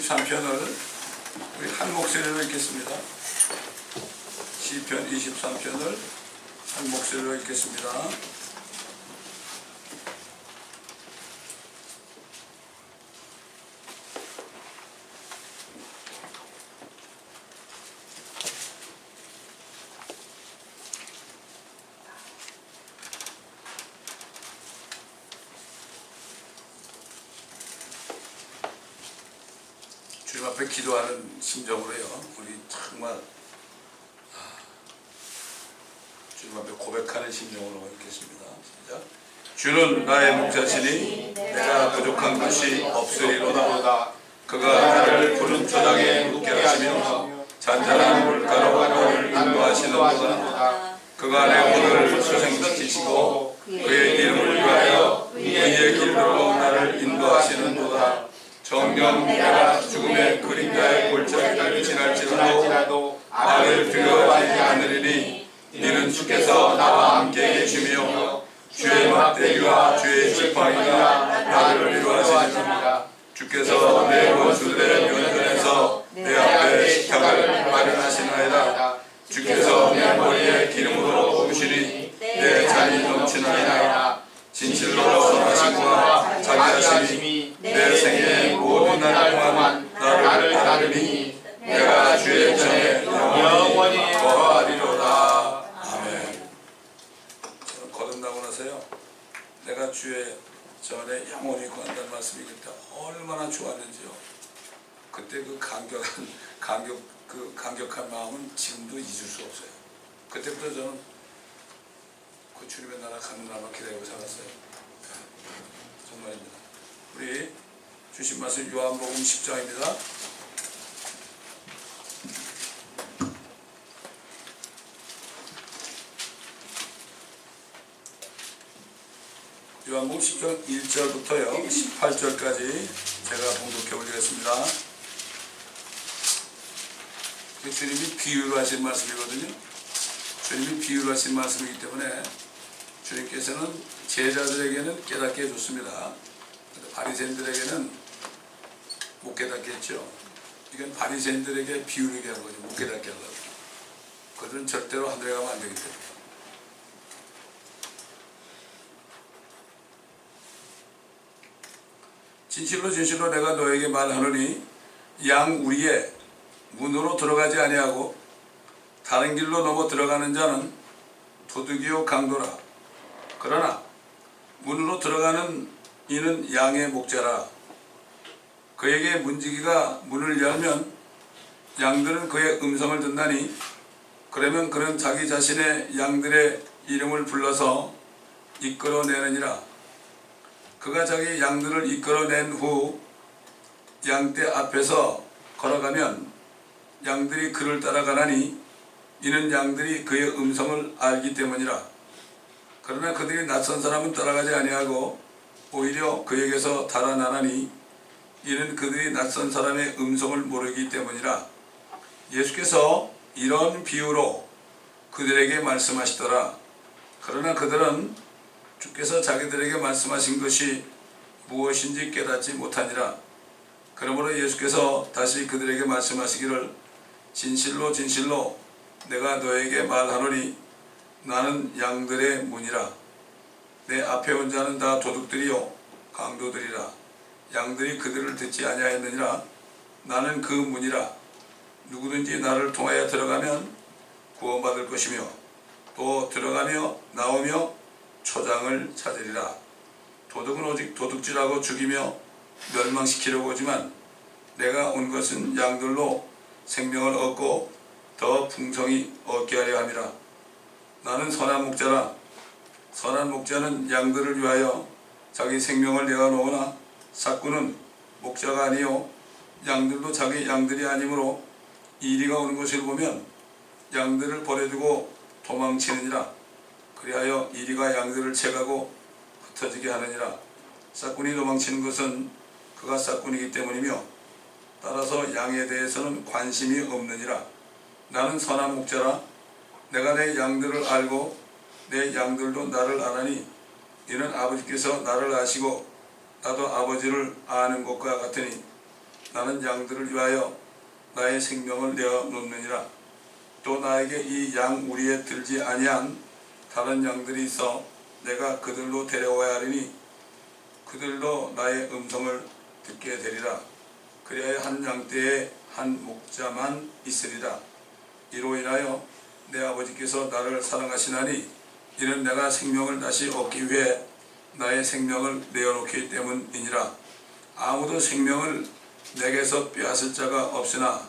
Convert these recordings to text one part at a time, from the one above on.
23편을 우리 한 목소리로 읽겠습니다. 시편 23편을 한 목소리로 읽겠습니다. 주님 앞에 기도하는 심정으로요. 우리 정말 주님 앞에 고백하는 심정으로 읽겠습니다. 시작. 주는 나의 목자시니 내가 부족한 것이 없으리로다. 그가 나를 푸른 초장에 눕게 하시며 잔잔한 물가로 나를 인도하시는도다. 그가 내 혼을 소생시키시고 그의 이름을 위하여 의의 길로 나를 인도하시는도다. 정녕 내가 죽음의 그림자의 골짜기를 지날지라도 나를 두려워하지 않으리니 이는 주께서 나와 함께 계시며 주의 막대기와 주의 지팡이가 나를 위로하시니라. 주께서 내 원수들의 면전에서 내 앞에 식탁을 마련하시나이다. 주께서 내 머리에 기름으로 부으시니 내 잔이 넘치나이다. 진실로 선하신 과 자비하심이 내 생의 모든 날 동안 나를 따르니 내가 주의 전에 영원히 거하리로다. 아멘. 저는 거듭나고 나서요, 내가 주의 전에 영원히 거한다는 말씀이 그때 얼마나 좋았는지요. 그때 그 감격한 마음은 지금도 잊을 수 없어요. 그때부터 저는 그 주님의 나라 가는 날만 기다리고 살았어요. 정말입니다. 우리 주신 말씀 요한복음 10장입니다. 요한복음 10장 1절부터요 18절까지 제가 봉독해 올리겠습니다. 주님이 비유로 하신 말씀이거든요. 주님이 비유로 하신 말씀이기 때문에 주님께서는 제자들에게는 깨닫게 해줬습니다. 바리새인들에게는 못 깨닫게 했죠. 이건 바리새인들에게 비유를 얘기한 거죠. 못 깨닫게 하려고. 그들은 절대로 하늘에 가면 안 되기 때문에. 진실로 진실로 내가 너에게 말하노니 양 우리의 문으로 들어가지 아니하고 다른 길로 넘어 들어가는 자는 도둑이요 강도라. 그러나 문으로 들어가는 이는 양의 목자라. 그에게 문지기가 문을 열면 양들은 그의 음성을 듣나니 그러면 그는 자기 자신의 양들의 이름을 불러서 이끌어내느니라. 그가 자기 양들을 이끌어낸 후 양떼 앞에서 걸어가면 양들이 그를 따라가나니 이는 양들이 그의 음성을 알기 때문이라. 그러나 그들이 낯선 사람은 따라가지 아니하고 오히려 그에게서 달아나나니 이는 그들이 낯선 사람의 음성을 모르기 때문이라. 예수께서 이런 비유로 그들에게 말씀하시더라. 그러나 그들은 주께서 자기들에게 말씀하신 것이 무엇인지 깨닫지 못하니라. 그러므로 예수께서 다시 그들에게 말씀하시기를 진실로 진실로 내가 너에게 말하노니 나는 양들의 문이라. 내 앞에 온 자는 다 도둑들이요 강도들이라. 양들이 그들을 듣지 아니하였느니라. 나는 그 문이라. 누구든지 나를 통하여 들어가면 구원받을 것이며 또 들어가며 나오며 초장을 찾으리라. 도둑은 오직 도둑질하고 죽이며 멸망시키려고 오지만 내가 온 것은 양들로 생명을 얻고 더 풍성히 얻게 하려 함이라. 나는 선한 목자라. 선한 목자는 양들을 위하여 자기 생명을 내어놓으나 삭구는 목자가 아니요 양들도 자기 양들이 아니므로 이리가 오는 것을 보면 양들을 버려두고 도망치느니라. 그리하여 이리가 양들을 채가고 흩어지게 하느니라. 삭군이 도망치는 것은 그가 삭군이기 때문이며 따라서 양에 대해서는 관심이 없느니라. 나는 선한 목자라. 내가 내 양들을 알고 내 양들도 나를 아나니 이는 아버지께서 나를 아시고 나도 아버지를 아는 것과 같으니 나는 양들을 위하여 나의 생명을 내어 놓느니라. 또 나에게 이 양 우리에 들지 아니한 다른 양들이 있어 내가 그들로 데려와야 하리니 그들도 나의 음성을 듣게 되리라. 그리하여 한 양떼에 한 목자만 있으리라. 이로 인하여 내 아버지께서 나를 사랑하시나니 이는 내가 생명을 다시 얻기 위해 나의 생명을 내어놓기 때문이니라. 아무도 생명을 내게서 빼앗을 자가 없으나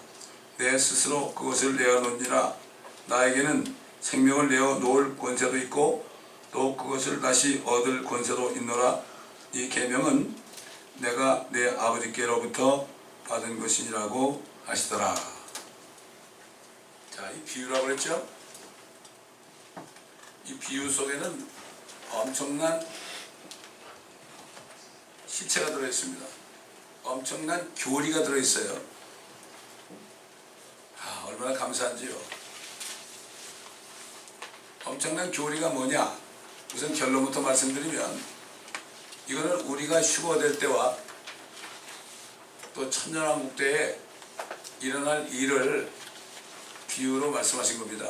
내 스스로 그것을 내어놓으니라. 나에게는 생명을 내어놓을 권세도 있고 또 그것을 다시 얻을 권세도 있노라. 이 계명은 내가 내 아버지께로부터 받은 것이니라고 하시더라. 자, 이 비유라고 그랬죠? 이 비유 속에는 엄청난 실체가 들어있습니다. 엄청난 교리가 들어있어요. 얼마나 감사한지요. 엄청난 교리가 뭐냐? 우선 결론부터 말씀드리면 이거는 우리가 휴거될 때와 또 천년왕국 때에 일어날 일을 비유로 말씀하신 겁니다.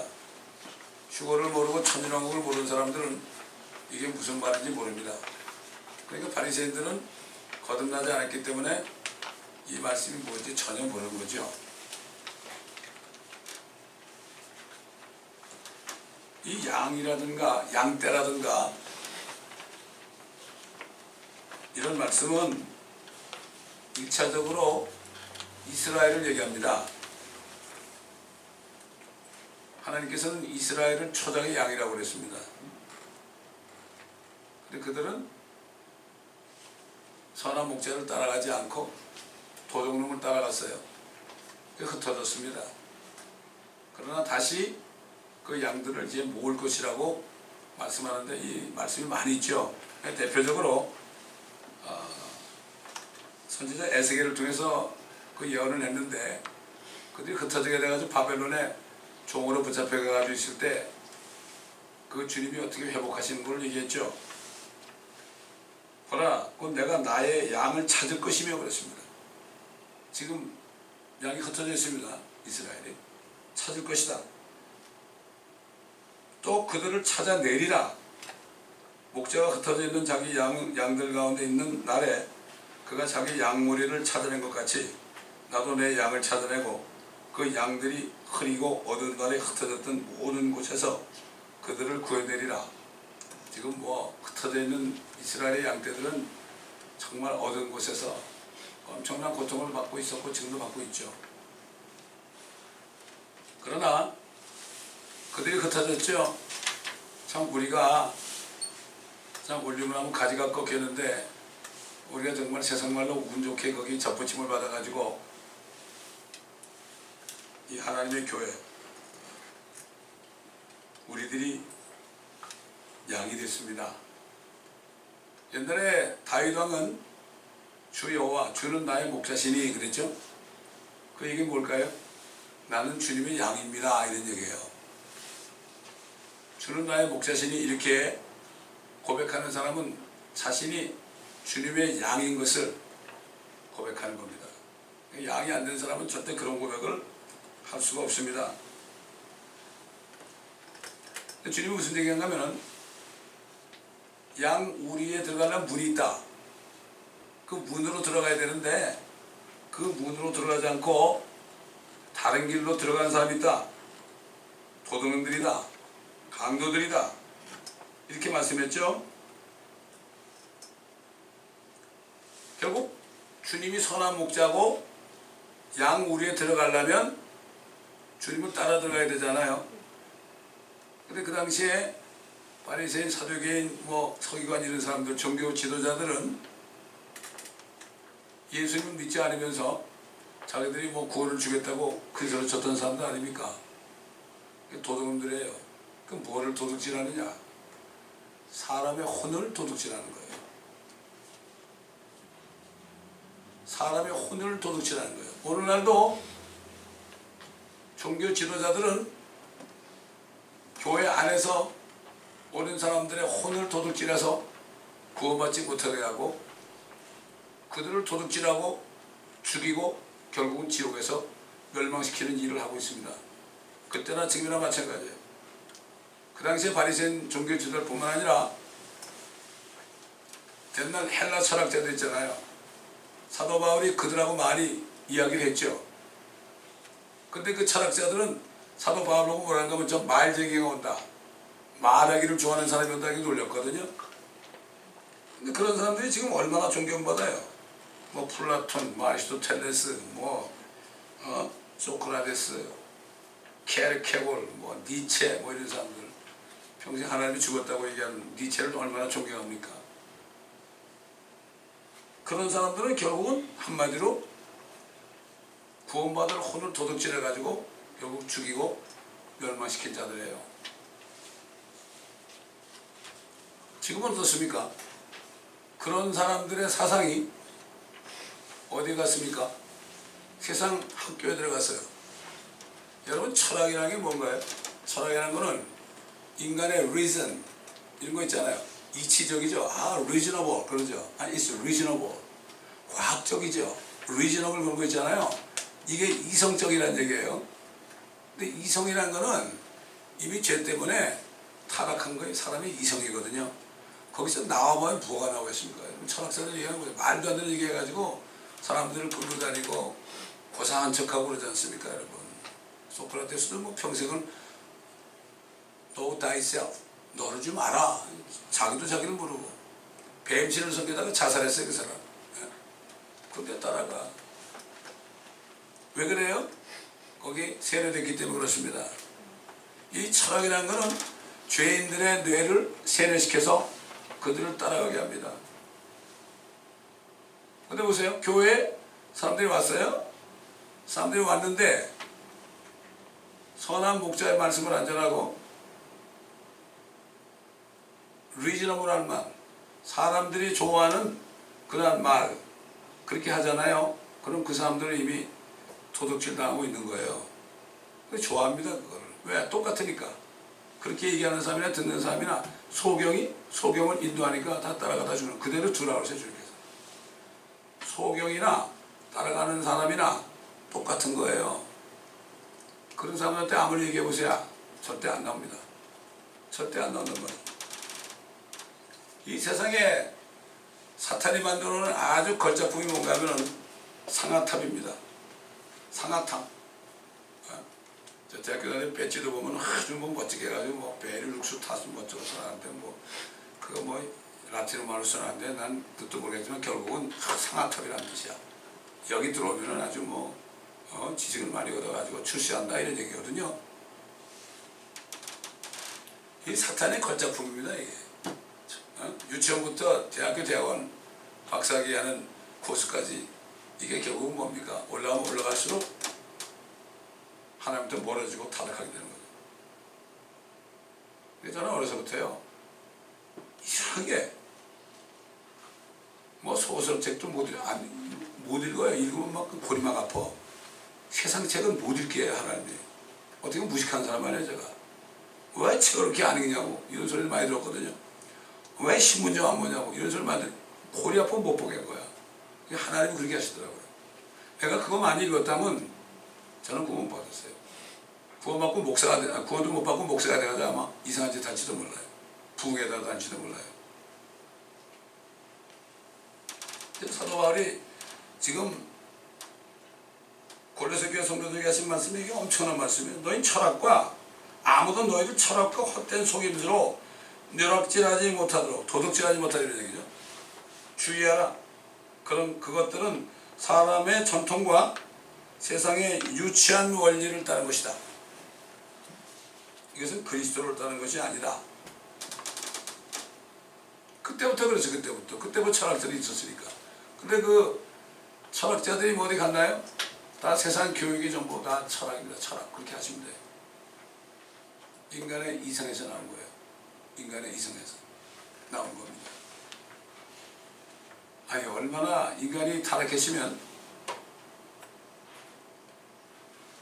휴거를 모르고 천년왕국을 모르는 사람들은 이게 무슨 말인지 모릅니다. 그러니까 바리새인들은 거듭나지 않았기 때문에 이 말씀이 뭔지 전혀 모르는 거죠. 이 양이라든가 양떼라든가 이런 말씀은 1차적으로 이스라엘을 얘기합니다. 하나님께서는 이스라엘을 초장의 양이라고 그랬습니다. 근데 그들은 선한 목자를 따라가지 않고 도둑놈을 따라갔어요. 흩어졌습니다. 그러나 다시 그 양들을 이제 모을 것이라고 말씀하는데 이 말씀이 많이 있죠. 대표적으로 선지자 에스겔을 통해서 그 예언을 했는데 그들이 흩어지게 돼가지고 바벨론에 종으로 붙잡혀가지고 있을 때 그 주님이 어떻게 회복하시는 걸 얘기했죠. 보라, 곧 내가 나의 양을 찾을 것이며 그랬습니다. 지금 양이 흩어져 있습니다. 이스라엘이 찾을 것이다. 또 그들을 찾아내리라. 목자가 흩어져 있는 자기 양들 가운데 있는 날에 그가 자기 양무리를 찾아낸 것 같이 나도 내 양을 찾아내고 그 양들이 흐리고 어두운 날에 흩어졌던 모든 곳에서 그들을 구해내리라. 지금 흩어져 있는 이스라엘의 양떼들은 정말 어두운 곳에서 엄청난 고통을 받고 있었고 지금도 받고 있죠. 그러나 그들이 흩어졌죠. 참 우리가 참 올리면 하면 가지가 꺾였는데 우리가 정말 세상말로 운 좋게 거기 접붙임을 받아가지고 이 하나님의 교회 우리들이 양이 됐습니다. 옛날에 다윗 왕은 주 여호와 주는 나의 목자시니 그랬죠. 그 얘기는 뭘까요? 나는 주님의 양입니다 이런 얘기예요. 주는 나의 목자시니 이렇게 고백하는 사람은 자신이 주님의 양인 것을 고백하는 겁니다. 양이 안 된 사람은 절대 그런 고백을 할 수가 없습니다. 주님이 무슨 얘기인가 하면은 양 우리에 들어가려면 문이 있다. 그 문으로 들어가야 되는데 그 문으로 들어가지 않고 다른 길로 들어간 사람이 있다. 도둑놈들이다. 강도들이다. 이렇게 말씀했죠. 결국 주님이 선한 목자고 양 우리에 들어가려면 주님을 따라 들어가야 되잖아요. 근데 그 당시에 바리새인, 사두개인, 서기관 이런 사람들, 종교 지도자들은 예수님을 믿지 않으면서 자기들이 구원을 주겠다고 큰 소리 쳤던 사람들 아닙니까? 도둑놈들이에요. 그럼 뭐를 도둑질하느냐? 사람의 혼을 도둑질하는 거예요. 사람의 혼을 도둑질하는 거예요. 오늘날도 종교 지도자들은 교회 안에서 오는 사람들의 혼을 도둑질해서 구원받지 못하게 하고 그들을 도둑질하고 죽이고 결국은 지옥에서 멸망시키는 일을 하고 있습니다. 그때나 지금이나 마찬가지예요. 그 당시에 바리새인 종교 지도자뿐만 아니라 옛날 헬라 철학자들 있잖아요. 사도 바울이 그들하고 많이 이야기를 했죠. 근데 그 철학자들은 사도 바울하고 뭐라는가 하면 좀 말쟁이가 온다, 말하기를 좋아하는 사람이 온다 이렇게 놀렸거든요. 근데 그런 사람들이 지금 얼마나 존경받아요. 뭐 플라톤, 뭐 아리스토텔레스, 소크라테스, 케르케골, 뭐 니체, 뭐 이런 사람들, 평생 하나님이 죽었다고 얘기하는 니체를 얼마나 존경합니까? 그런 사람들은 결국은 한마디로 구원받을 혼을 도둑질해가지고 결국 죽이고 멸망시킨 자들이에요. 지금은 어떻습니까? 그런 사람들의 사상이 어디 갔습니까? 세상 학교에 들어갔어요. 여러분, 철학이라는 게 뭔가요? 철학이라는 거는 인간의 reason, 이런 거 있잖아요. 이치적이죠. reasonable 그러죠. it's reasonable. 과학적이죠. reasonable 그런 거 있잖아요. 이게 이성적이라는 얘기예요. 근데 이성이라는 거는 이미 죄 때문에 타락한 거예요. 사람이 이성이거든요. 거기서 나와보면 뭐가 나오겠습니까? 철학자들 얘기하는 거예요. 말도 안 되는 얘기 해가지고 사람들을 끌고 다니고 고상한 척하고 그러지 않습니까, 여러분? 소크라테스도 뭐 평생을 know thyself, 너를 좀 알아. 자기도 자기를 모르고 뱀신을 섬기다가 자살했어요, 그 사람. 그런데 따라가. 왜 그래요? 거기 세뇌됐기 때문에 그렇습니다. 이 철학이라는 것은 죄인들의 뇌를 세뇌시켜서 그들을 따라가게 합니다. 근데 보세요. 교회에 사람들이 왔어요. 사람들이 왔는데 선한 목자의 말씀을 안전하고 리즈너블한 말, 사람들이 좋아하는 그런 말 그렇게 하잖아요. 그럼 그 사람들은 이미 도둑질 당하고 있는 거예요. 좋아합니다, 그거를. 왜? 똑같으니까. 그렇게 얘기하는 사람이나 듣는 사람이나 소경을 인도하니까 다 따라가다 주는, 그대로 두라고 하세요, 주님께서. 소경이나 따라가는 사람이나 똑같은 거예요. 그런 사람한테 아무리 얘기해 보세요. 절대 안 나옵니다. 절대 안 나오는 거예요. 이 세상에 사탄이 만들어 놓은 아주 걸작품이 뭔가 하면은 상아탑입니다. 상아탑. 저 대학교 다닐 배지도 보면 아주 뭐 멋지게 해가지고 뭐 베릴룩스 타스 멋져서 쓰는데 그거 라틴어 말로 쓰는데 난 뜻도 모르겠지만 결국은 상아탑이라는 뜻이야. 여기 들어오면은 아주 지식을 많이 얻어가지고 출세한다 이런 얘기거든요. 이 사탄의 걸작품입니다, 이게. 유치원부터 대학원 박사학위 하는 코스까지 이게 결국은 뭡니까? 올라가면 올라갈수록 하나님부터 멀어지고 타락하게 되는 거죠. 그래서 저는 어려서부터요, 이상하게 소설책도 못 읽어요. 읽으면 막 골이 막 아파. 세상 책은 못 읽게 하나님이. 어떻게 무식한 사람 아니에요, 제가. 왜 책을 그렇게 안 읽냐고 이런 소리를 많이 들었거든요. 왜 신문좀 안 보냐고 이런 소리를 많이 들었어요. 골이 아프면 못 보게 한 거야. 하나님이 그렇게 하시더라고요. 내가 그거 많이 읽었다면 저는 구원 받았어요. 구원도 못 받고 목사가 돼가지고 아마 이상한 짓 할지도 몰라요. 부흥에다 다닐지도 몰라요. 사도 바울이 지금 골로새 교회 성도들에게 하신 말씀이 이게 엄청난 말씀이에요. 너희 철학과 아무도 너희들 철학과 헛된 속임수로 누락질하지 못하도록, 도둑질하지 못하도록 이런 얘기죠. 주의하라. 그것들은 사람의 전통과 세상의 유치한 원리를 따른 것이다. 이것은 그리스도를 따른 것이 아니다. 그때부터 그렇죠. 그때부터 철학자들이 있었으니까. 근데 그 철학자들이 어디 갔나요? 다 세상 교육이 전부 다 철학입니다. 철학. 그렇게 하시면 돼요. 인간의 이성에서 나온 거예요. 인간의 이성에서 나온 겁니다. 아니, 얼마나 인간이 타락했으면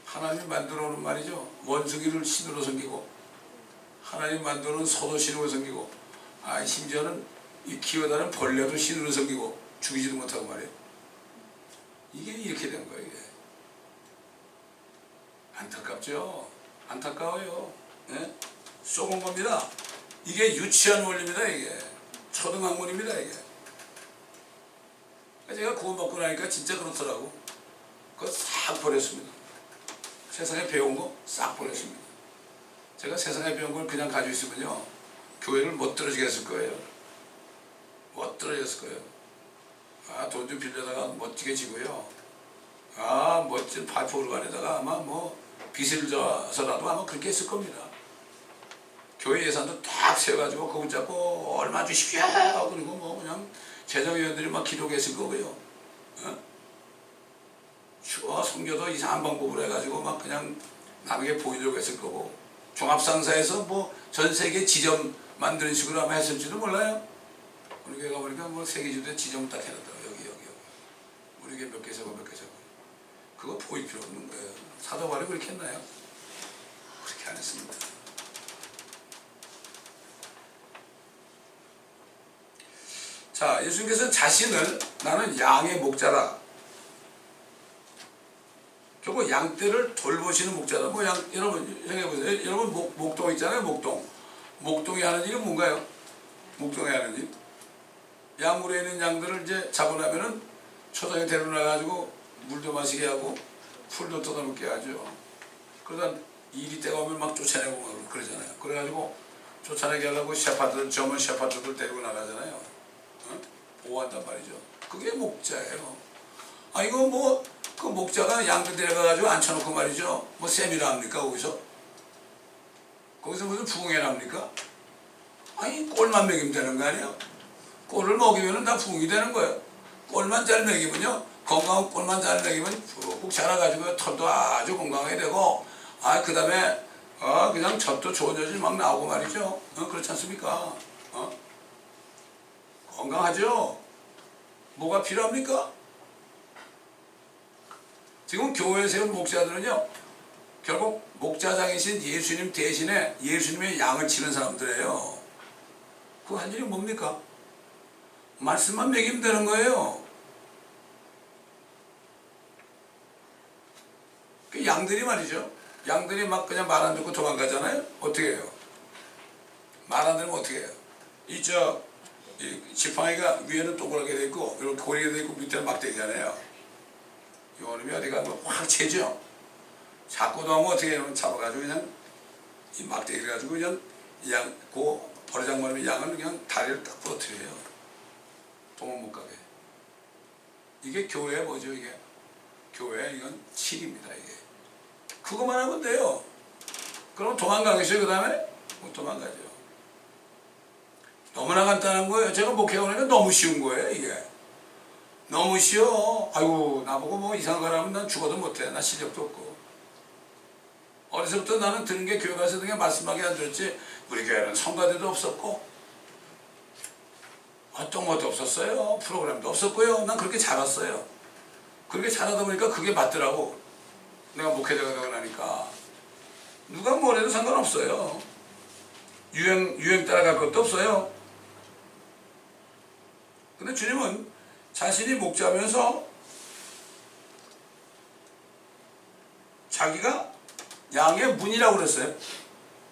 하나님이 만들어 놓은 말이죠. 원숭이를 신으로 섬기고 하나님 만들어 놓은 소도 신으로 섬기고 심지어는 이 기어다니는 벌레도 신으로 섬기고 죽이지도 못하고 말이에요. 이게 이렇게 된 거예요. 이게. 안타깝죠. 안타까워요. 예? 쏘은 겁니다. 이게 유치한 원리입니다. 이게 초등학문입니다. 이게 제가 구원받고 나니까 진짜 그렇더라고. 그거 싹 버렸습니다. 세상에 배운 거 싹 버렸습니다. 제가 세상에 배운 걸 그냥 가지고 있으면요 교회를 못 들어지게 했을 거예요. 못 들어졌을 거예요. 아, 돈 좀 빌려다가 멋지게 지고요. 아, 멋진 파이프 오르간에다가 아마 뭐 빚을 져서라도 아마 그렇게 했을 겁니다. 교회 예산도 딱 세워가지고 그거 잡고 얼마 주십시오. 그리고 뭐 그냥 재정위원들이 막 기도했을 거고요. 어? 성교도 이상한 방법으로 해가지고 막 그냥 남에게 보이려고 했을 거고 종합상사에서 뭐 전 세계 지점 만드는 식으로 아마 했을지도 몰라요. 우리 교회가 보니까 뭐 세계지도에 지점 딱 해놨다고 여기 우리 교회 몇 개 세고 몇 개 세고 그거 보일 필요 없는 거예요. 사도 바울이 그렇게 했나요? 그렇게 안 했습니다. 자, 예수님께서는 자신을 나는 양의 목자다. 결국 양떼를 돌보시는 목자다. 뭐 여러분 생각해보세요. 여러분 목동 있잖아요. 목동이 하는 일은 뭔가요? 목동이 하는 일. 양물에 있는 양들을 이제 잡아나면은 초장에 데려나가지고 물도 마시게 하고 풀도 뜯어먹게 하죠. 그러다 일이 때가 오면 막 쫓아내고 막 그러잖아요. 그래가지고 쫓아내게 하려고 전문 셰파드들 데리고 나가잖아요. 어? 보호한단 말이죠. 그게 목자예요. 아, 이거 뭐 그 목자가 양들 데려가가지고 앉혀놓고 말이죠. 뭐 세미나 합니까 거기서? 거기서 무슨 부흥회나 합니까? 아니 꼴만 먹이면 되는 거 아니에요? 꼴을 먹이면 다 부흥이 되는 거예요. 꼴만 잘 먹이면요 건강한 꼴만 잘 먹이면 푹 자라가지고 털도 아주 건강하게 되고 그 다음에 그냥 젖도 좋은 젖이 막 나오고 말이죠. 그렇지 않습니까? 건강하죠? 뭐가 필요합니까? 지금 교회에 세운 목자들은요 결국 목자장이신 예수님 대신에 예수님의 양을 치는 사람들이에요. 그 한 일이 뭡니까? 말씀만 먹이면 되는 거예요. 그 양들이 말이죠. 양들이 막 그냥 말 안 듣고 도망가잖아요. 어떻게 해요? 말 안 들으면 어떻게 해요? 이 지팡이가 위에는 동그랗게 돼 있고 이렇게 고리게 돼 있고 밑에는 막대기잖아요. 요놈이 어디 가면 확 채죠. 자꾸 나오면 어떻게 해요? 잡아가지고 그냥 이 막대기를 가지고 그냥 그 버르장머리 양을 그냥 다리를 딱 부러뜨려요. 도망 못 가게. 이게 교회 뭐죠 이게? 교회 이건 칠입니다 이게. 그거만 하면 돼요. 그럼 도망가겠어요 그 다음에? 못 도망가죠. 너무나 간단한 거예요. 제가 목회하니까 너무 쉬운 거예요 이게. 너무 쉬워. 아이고 나보고 뭐 이상한 거 하면 난 죽어도 못해. 나 실력도 없고. 어려서부터 나는 듣는 게 교회 가서 그냥 말씀하게 안 들었지. 우리 교회는 성가대도 없었고 어떤 것도 없었어요. 프로그램도 없었고요. 난 그렇게 자랐어요. 그렇게 자라다 보니까 그게 맞더라고. 내가 목회자가 되고 나니까 누가 뭐래도 상관없어요. 유행 따라갈 것도 없어요. 근데 주님은 자신이 목자면서 자기가 양의 문이라고 그랬어요.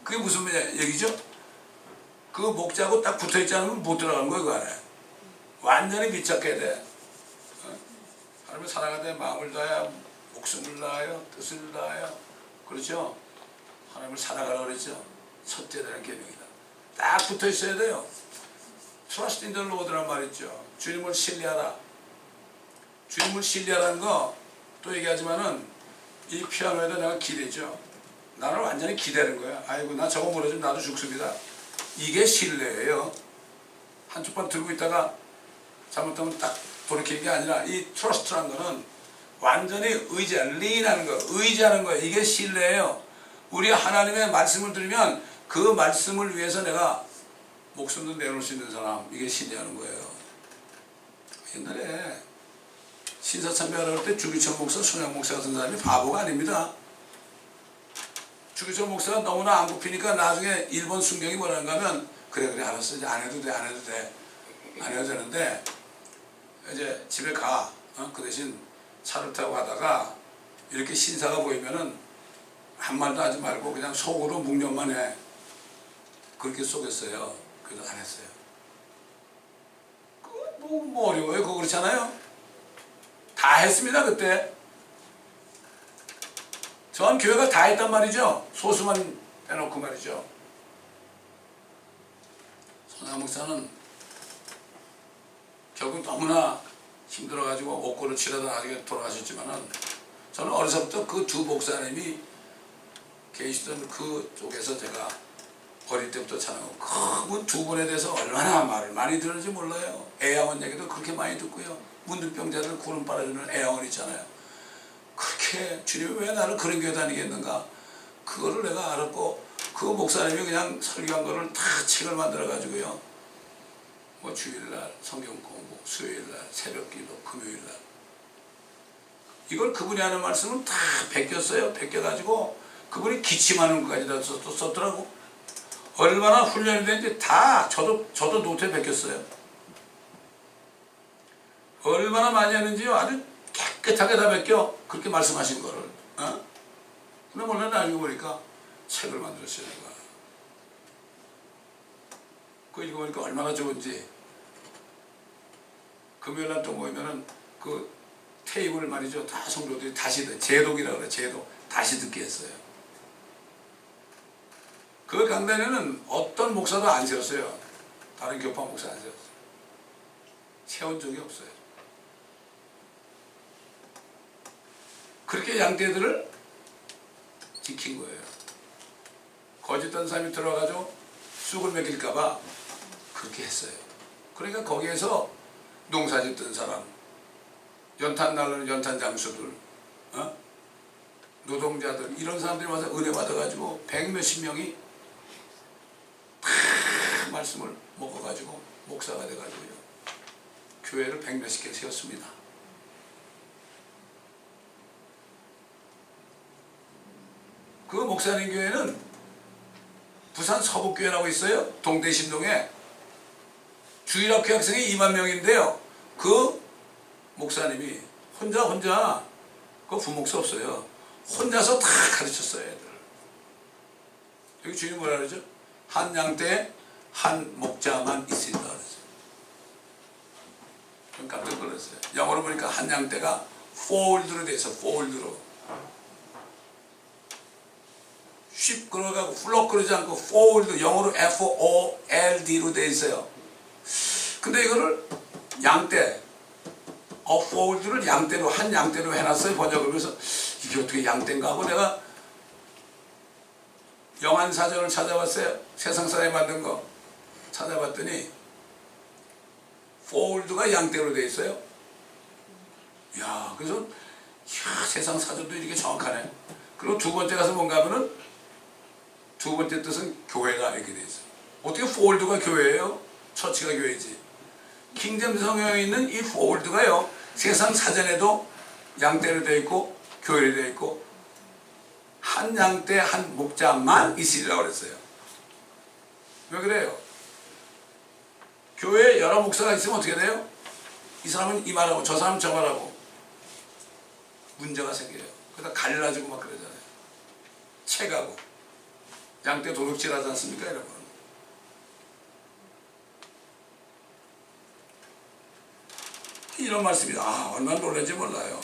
그게 무슨 얘기죠? 그 목자하고 딱 붙어있지 않으면 못 들어가는 거예요 그 안에. 완전히 밀착해야 돼. 하나님을 사랑하되 마음을 다하여 목숨을 다하여 뜻을 다하여 그렇죠? 하나님을 사랑하라고 그랬죠. 첫째 되는 계명이다. 딱 붙어있어야 돼요. Trust in the Lord란 말이죠. 주님을 신뢰하라. 주님을 신뢰하라는 거 또 얘기하지만은 이 피아노에다 내가 기대죠. 나는 완전히 기대는 거야. 아이고 나 저거 무너지면 나도 죽습니다. 이게 신뢰예요. 한쪽 발 들고 있다가 잘못하면 딱 돌이키는 게 아니라 이 트러스트라는 거는 완전히 의지하는 거, 의지하는 거예요. 이게 신뢰예요. 우리 하나님의 말씀을 들으면 그 말씀을 위해서 내가 목숨도 내놓을 수 있는 사람, 이게 신뢰하는 거예요. 옛날에 신사참배하러 갈 때 주기철 목사, 손양 목사 같은 사람이 바보가 아닙니다. 주기철 목사가 너무나 안 굽히니까 나중에 일본 순경이 뭐라는가 하면 그래 알았어 이제 안 해도 해도 되는데 이제 집에 가. 그 대신 차를 타고 가다가 이렇게 신사가 보이면은 한 말도 하지 말고 그냥 속으로 묵념만 해. 그렇게 속였어요. 그래도 안 했어요. 뭐 어려워요? 그거 그렇잖아요. 다 했습니다 그때. 전 교회가 다 했단 말이죠. 소수만 빼놓고 말이죠. 손양 목사는 결국 너무나 힘들어가지고 옥고를 치러다 나중에 돌아가셨지만은 저는 어려서부터 그 두 목사님이 계시던 그 쪽에서 제가 어릴 때부터 찬양하고 그 두 분에 대해서 얼마나 말을 많이 들었는지 몰라요. 애양원 얘기도 그렇게 많이 듣고요. 문둥병자들 구름 빨아주는 애양원 있잖아요. 그렇게 주님이 왜 나를 그런 교회 다니겠는가, 그거를 내가 알았고, 그 목사님이 그냥 설교한 거를 다 책을 만들어 가지고요, 뭐 주일날 성경 공부, 수요일날 새벽기도, 금요일날 이걸 그분이 하는 말씀은 다 베꼈어요. 베껴가지고 그분이 기침하는 것까지 다 썼더라고. 얼마나 훈련이 됐는지 다 저도 노트에 베꼈어요. 얼마나 많이 하는지요. 아주 깨끗하게 다 베껴. 그렇게 말씀하신 거를. 어? 근데 몰라 나중에 보니까 책을 만들었어요. 내가. 그거 읽어보니까 얼마나 좋은지. 금요일날 또 모이면은 그 테이블 말이죠. 다 성도들이 다시 제독이라고 그래. 제독. 다시 듣게 했어요. 그 강단에는 어떤 목사도 안 세웠어요. 다른 교파 목사 안 세웠어요. 세운 적이 없어요. 그렇게 양떼들을 지킨 거예요. 거짓된 사람이 들어가가지고 쑥을 먹일까봐 그렇게 했어요. 그러니까 거기에서 농사 짓던 사람, 연탄 날르는 연탄 장수들, 노동자들, 이런 사람들이 와서 은혜 받아가지고 100몇십 명이 다 말씀을 먹어가지고 목사가 돼가지고요, 교회를 100몇십 개 세웠습니다. 그 목사님 교회는 부산 서북교회라고 있어요. 동대신동에 주일학교 학생이 2만 명인데요. 그 목사님이 혼자 그 부목사 없어요. 혼자서 다 가르쳤어요. 애들. 여기 주인이 뭐라 그러죠? 한 양떼에 한 목자만 있으리라 그랬어요. 좀 깜짝 놀랐어요. 영어로 보니까 한 양떼가 fold로 돼 있어. fold로. 쉽 그러가고 플럭 그러지 않고 fold, 영어로 F-O-L-D로 돼 있어요. 근데 이거를 양떼, fold를 양떼로, 한 양떼로 해놨어요. 번역을. 그래서 이게 어떻게 양떼인가 하고 내가 영한사전을 찾아봤어요. 세상사에 만든 거 찾아봤더니 fold가 양떼로 돼 있어요. 야, 그래서 야, 세상사전도 이렇게 정확하네. 그리고 두 번째 가서 뭔가 하면은 두 번째 뜻은 교회가 이렇게 돼 있어요. 어떻게 fold가 교회예요? 처치가 교회지. 킹제임스 성경에 있는 이 fold가요, 세상 사전에도 양떼로 되어 있고 교회로 되어 있고 한 양떼 한 목자만 있으리라고 그랬어요. 왜 그래요? 교회에 여러 목사가 있으면 어떻게 돼요? 이 사람은 이 말하고 저 사람은 저 말하고 문제가 생겨요. 그러다 갈라지고 막 그러잖아요. 채가고 양떼 도둑질 하지 않습니까, 여러분? 이런 말씀이, 얼마나 놀란지 몰라요.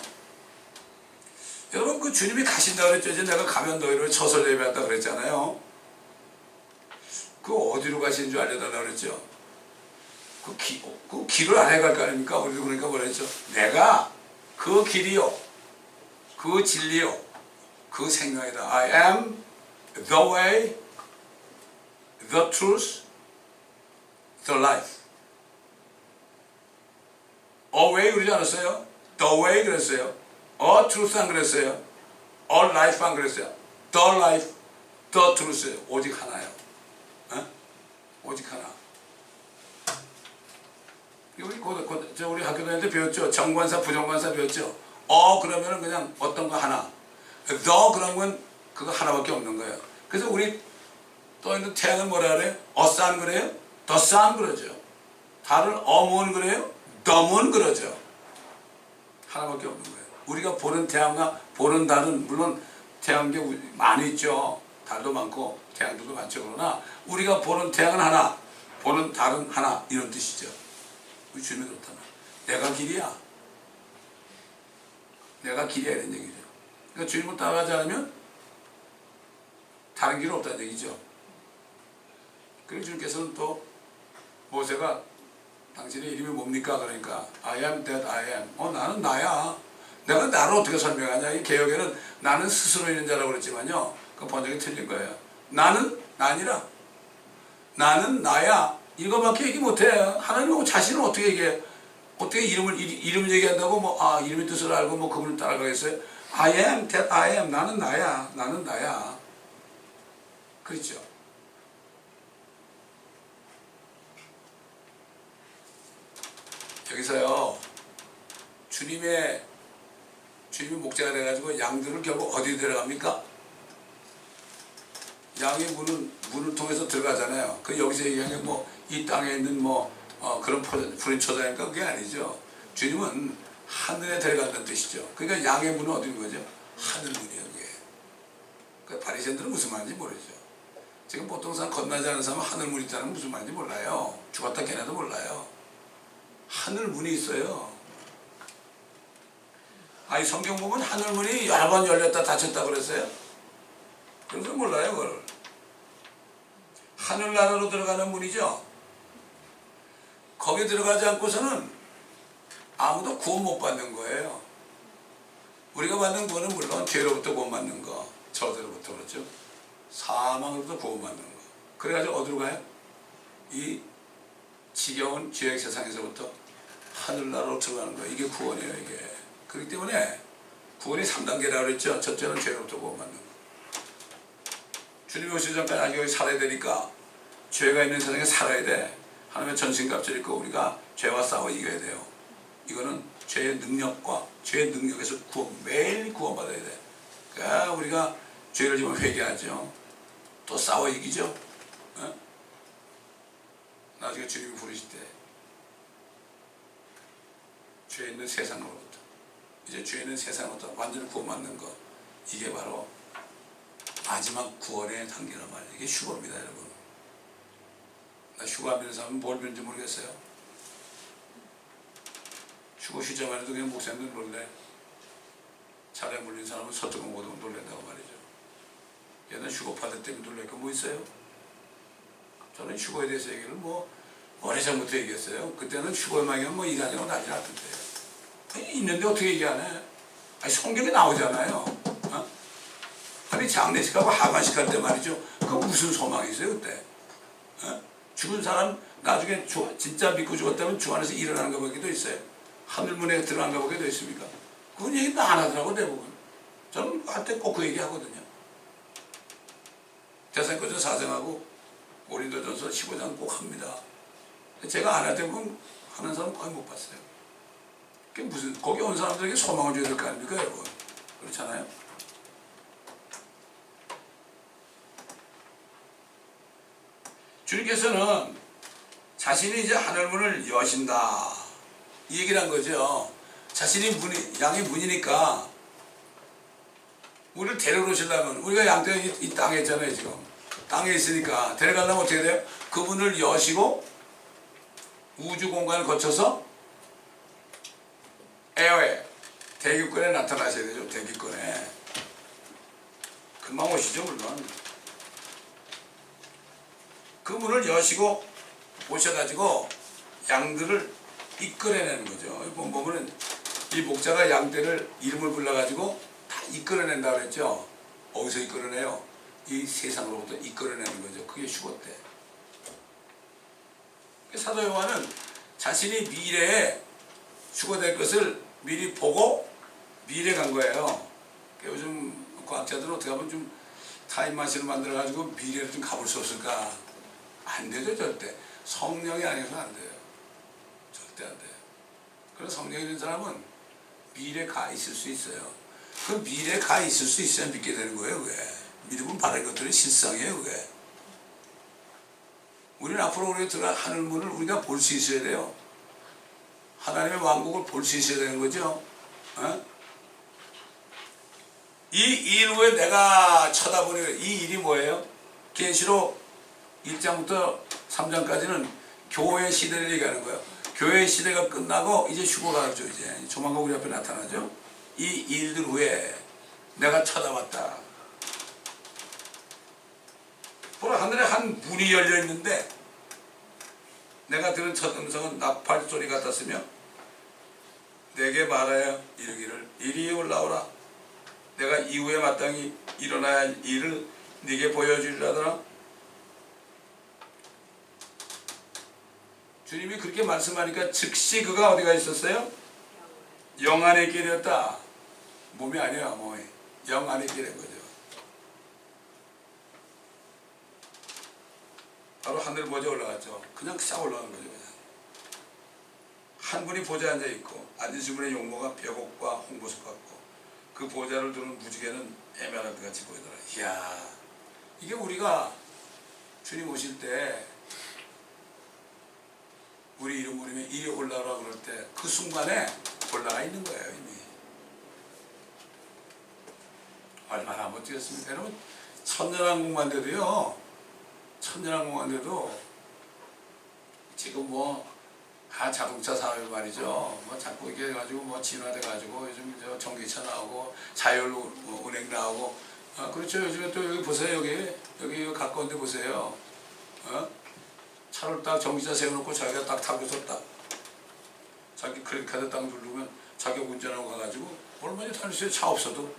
여러분, 그 주님이 가신다고 그랬죠. 이제 내가 가면 너희를 처설 예배한다 그랬잖아요. 그 어디로 가시는 줄 알려달라고 그랬죠. 그 길을 안 해갈 거 아닙니까? 우리도 그러니까 뭐라 했죠. 내가 그 길이요, 그 진리요, 그 생명이다. I am the way, the truth, the life. A way 그러지 않았어요? The way 그랬어요. A truth 안 그랬어요. A life 안 그랬어요. The life, the truth. 오직 하나요. 오직 하나. 우리 학교 다닐 때 배웠죠. 정관사, 부정관사 배웠죠. 그러면은 그냥 어떤 거 하나. The 그러면 그거 하나밖에 없는 거예요. 그래서 우리 떠 있는 태양은 뭐라 그래요? A sun 그래요? The sun 그러죠. 달을 A moon 그래요? The moon 그러죠. 하나밖에 없는 거예요. 우리가 보는 태양과 보는 달은 물론 태양계 많이 있죠. 달도 많고 태양들도 많죠. 그러나 우리가 보는 태양은 하나, 보는 달은 하나, 이런 뜻이죠. 우리 주님이 그렇다면 내가 길이야. 내가 길이야, 이런 얘기죠. 그러니까 주님을 따라가지 않으면 다른 길은 없다는 얘기죠. 그리고 주님께서는 또 모세가 당신의 이름이 뭡니까? 그러니까 I am that I am. 나는 나야. 내가 나를 어떻게 설명하냐. 이 개혁에는 나는 스스로 있는 자라고 그랬지만요, 그 번역이 틀린 거예요. 나는 나니라. 나는 나야. 이거밖에 얘기 못해. 하나님은 자신은 어떻게 얘기해? 어떻게 이름을 얘기한다고 이름의 뜻을 알고 그분을 따라가겠어요? I am that I am. 나는 나야. 나는 나야. 그렇죠. 여기서요, 주님이 목자가 돼가지고 양들을 결국 어디 데려갑니까? 양의 문을 통해서 들어가잖아요. 그 여기서 얘기하는 이 땅에 있는 그런 푸른 초장인가? 그게 아니죠. 주님은 하늘에 데려간다는 뜻이죠. 그러니까 양의 문은 어디인 거죠? 하늘 문이에요, 그게. 그 바리새인들은 무슨 말인지 모르죠. 지금 보통 사람 건너지 않은 사람은 하늘 문이 있다는 무슨 말인지 몰라요. 죽었다 걔네도 몰라요. 하늘 문이 있어요. 성경 보면 하늘 문이 여러 번 열렸다 닫혔다 그랬어요. 그래서 몰라요, 그걸. 하늘나라로 들어가는 문이죠. 거기 들어가지 않고서는 아무도 구원 못 받는 거예요. 우리가 받는 구원은 물론 죄로부터 구원받는 거, 저주로부터, 그렇죠. 사망으로부터 구원받는 거. 그래가지고 어디로 가요? 이 지겨운 죄의 세상에서부터 하늘나라로 들어가는 거. 이게 구원이에요, 이게. 그렇기 때문에 구원이 3단계라고 그랬죠. 첫째는 죄로부터 구원받는 거. 주님이 오시기 전까지 아직 여기 살아야 되니까 죄가 있는 세상에 살아야 돼. 하나님의 전신갑주를 입고 우리가 죄와 싸워 이겨야 돼요. 이거는 죄의 능력과 죄의 능력에서 매일 구원받아야 돼. 그러니까 우리가 죄를 지면 회개하죠. 또 싸워 이기죠. 나중에 주님이 부르실 때 죄 있는 세상으로부터, 이제 죄 있는 세상으로부터 완전히 구원받는 거, 이게 바로 마지막 구원의 단계란 말이에요. 이게 휴거입니다, 여러분. 나 휴거 안 믿는 사람은 뭘 믿는지 모르겠어요. 휴거 쉬자만 해도 그냥 목사님들 놀래. 차례 물린 사람은 서쪽은 못 오면 놀란다고 말이죠. 옛날 휴거 받을 때문에 놀랄 거 뭐 있어요? 저는 휴거에 대해서 얘기를 오래전부터 얘기했어요. 그때는 휴거만 하면 일하냐고 난리 났던데요. 있는데 어떻게 얘기 안 해? 성경에 나오잖아요. 아니 장례식하고 하반식 할 때 말이죠. 그 무슨 소망이 있어요 그때? 죽은 사람 나중에 진짜 믿고 죽었다면 주 안에서 일어나는 거 보기도 있어요. 하늘문에 들어간 거 보기도 있습니까? 그건 얘기 안 하더라고 대부분. 저는 한때 꼭 그 얘기 하거든요. 데살로니가 사정하고 고린도전서 15장 꼭 합니다. 제가 안 할 때 보면 하는 사람 거의 못 봤어요. 그게 무슨 거기 온 사람들에게 소망을 줘야 될 거 아닙니까 여러분? 그렇잖아요? 주님께서는 자신이 이제 하늘문을 여신다 이 얘기를 한 거죠. 자신이 양의 문이니까 우리를 데려오시려면, 우리가 양떼가 이 땅에 있잖아요. 지금 땅에 있으니까 데려가려면 어떻게 돼요? 그분을 여시고 우주 공간을 거쳐서 에어에 대기권에 나타나셔야 되죠. 대기권에 금방 오시죠. 물론 그 문을 여시고 오셔가지고 양들을 이끌어내는 거죠. 보면은 이 목자가 양떼를 이름을 불러가지고 다 이끌어낸다 그랬죠. 어디서 이끌어내요? 이 세상으로부터 이끌어내는 거죠. 그게 휴거 때. 사도 요한은 자신이 미래에 휴거될 것을 미리 보고 미래 간 거예요. 요즘 과학자들은 어떻게 하면 좀 타임마신을 만들어가지고 미래를 좀 가볼 수 없을까? 안 되죠, 절대. 성령이 아니어서는 안 돼요. 절대 안 돼요. 그래서 성령이 있는 사람은 미래에 가 있을 수 있어요. 그 미래에 가 있을 수 있어야 믿게 되는 거예요, 그게. 믿음은 바른 것들은 실상이에요, 그게. 우리는 앞으로 우리가 들어갈 하늘문을 우리가 볼 수 있어야 돼요. 하나님의 왕국을 볼 수 있어야 되는 거죠. 이 일 후에 내가 쳐다보는 이 일이 뭐예요? 계시록 1장부터 3장까지는 교회 시대를 얘기하는 거예요. 교회 시대가 끝나고 이제 휴거가 하죠. 이제 조만간 우리 앞에 나타나죠. 이 일들 후에 내가 쳐다봤다. 보라, 하늘에 한 문이 열려 있는데 내가 들은 첫 음성은 나팔 소리 같았으며 내게 말하여 이르기를 이리 올라오라. 내가 이후에 마땅히 일어나야 할 일을 네게 보여주리라더라. 주님이 그렇게 말씀하니까 즉시 그가 어디가 있었어요? 영 안에 길이었다. 몸이 아니야, 몸이. 영 안에 길인 거죠. 바로 하늘 보좌 올라갔죠. 그냥 싹 올라간 거죠. 그냥. 한 분이 보좌에 앉아 있고 앉으신 분의 용모가 벽옥과 홍보석 같고 그 보좌를 두는 무지개는 에메랄드 같이 보이더라. 이야, 이게 우리가 주님 오실 때 우리 이름 부르면 이리 올라오라 그럴 때 그 순간에 올라가 있는 거예요. 이미. 얼마나 멋지겠습니까? 여러분, 천년왕국만 돼도요, 천년왕국만 돼도 지금 자동차 사회 말이죠. 자꾸 이게 가지고 진화돼 가지고 요즘 전기차 나오고 자율 운행 나오고. 그렇죠. 요즘에 또 여기 보세요. 여기 가까운 데 보세요. 차를 딱 전기차 세워놓고 자기가 딱 타고서 딱 자기 크레딧카드 딱 누르면 자기 운전하고 가가지고 얼마나 다닐 수 있어요. 차 없어도.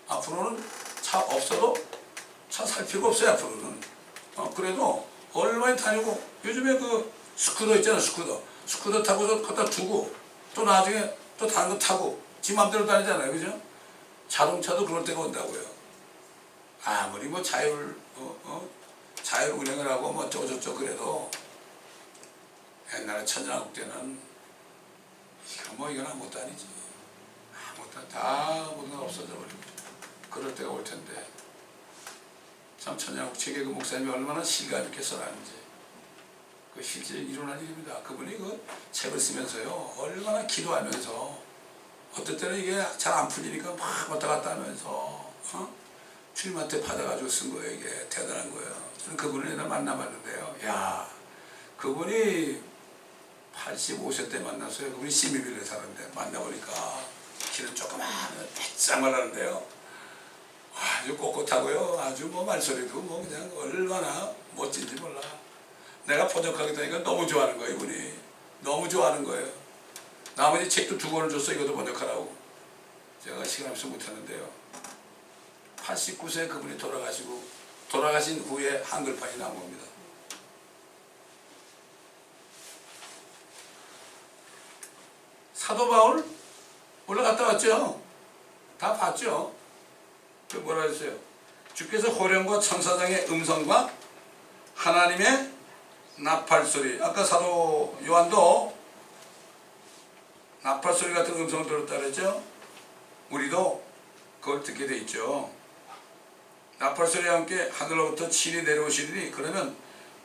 앞으로는 차 없어도 차 살 필요가 없어요. 앞으로는. 그래도 얼마나 다니고 요즘에 그 스쿠터 있잖아. 스쿠터 타고서 갖다 두고 또 나중에 또 다른 거 타고 지 맘대로 다니잖아요. 그죠? 자동차도 그럴 때가 온다고요. 아무리 자율 운행을 하고 어쩌고저쩌고 그래도 옛날에 천년왕국 때는 이건 아무것도 아니지. 아무것도 다 모든 건 없어져 버리고 그럴 때가 올 텐데 참 천년왕국 책에 그 목사님이 얼마나 실감 있게 써놨는지 그 실제 일어날 일입니다. 그분이 그 책을 쓰면서요 얼마나 기도하면서 어떨 때는 이게 잘 안 풀리니까 막 왔다 갔다 하면서 주님한테 받아가지고 쓴 거예요. 이게 대단한 거예요. 저는 그분을 옛날 만나봤는데요. 야, 그분이 85세 때 만났어요. 그분이 시미빌에 사는데 만나보니까 길은 조그마한 배짱을 하는데요. 아주 꼿꼿하고요. 아주 말소리도 그냥 얼마나 멋진지 몰라. 내가 번역하게 되니까 너무 좋아하는 거예요. 이분이. 너무 좋아하는 거예요. 나머지 책도 2권을 줬어. 이것도 번역하라고. 제가 시간 없어서 못했는데요. 89세 그분이 돌아가신 후에 한글판이 나온 겁니다. 사도 바울 올라갔다 왔죠. 다 봤죠. 그 뭐라 했어요? 주께서 호령과 천사장의 음성과 하나님의 나팔소리. 아까 사도 요한도 나팔소리 같은 음성을 들었다 그랬죠. 우리도 그걸 듣게 돼 있죠. 나팔소리와 함께 하늘로부터 친히 내려오시리니 그러면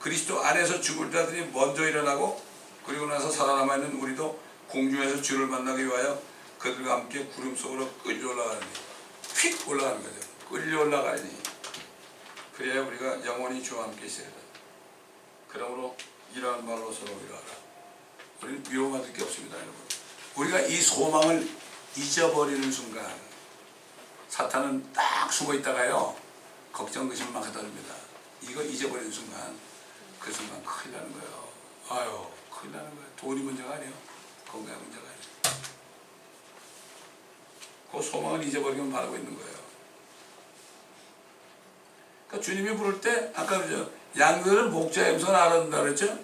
그리스도 안에서 죽을 자들이 먼저 일어나고 그리고 나서 살아남아 있는 우리도 공중에서 주를 만나기 위하여 그들과 함께 구름 속으로 끌려 올라가니 휙 올라가는 거죠. 끌려 올라가니 그래야 우리가 영원히 주와 함께 있으리라. 그러므로 이러한 말로 서로 위로하라. 우리는 위로받을 게 없습니다. 여러분. 우리가 이 소망을 잊어버리는 순간 사탄은 딱 숨어 있다가요 걱정 의심을 막 갖다 줍니다. 이거 잊어버리는 순간 그 순간 큰일 나는 거예요. 아유 큰일 나는 거예요. 돈이 문제가 아니에요. 건강이 문제가 아니에요. 그 소망을 잊어버리면 바라고 있는 거예요. 그러니까 주님이 부를 때 아까 그러죠. 양들은 목자의 음성을 알아듣는다 그랬죠.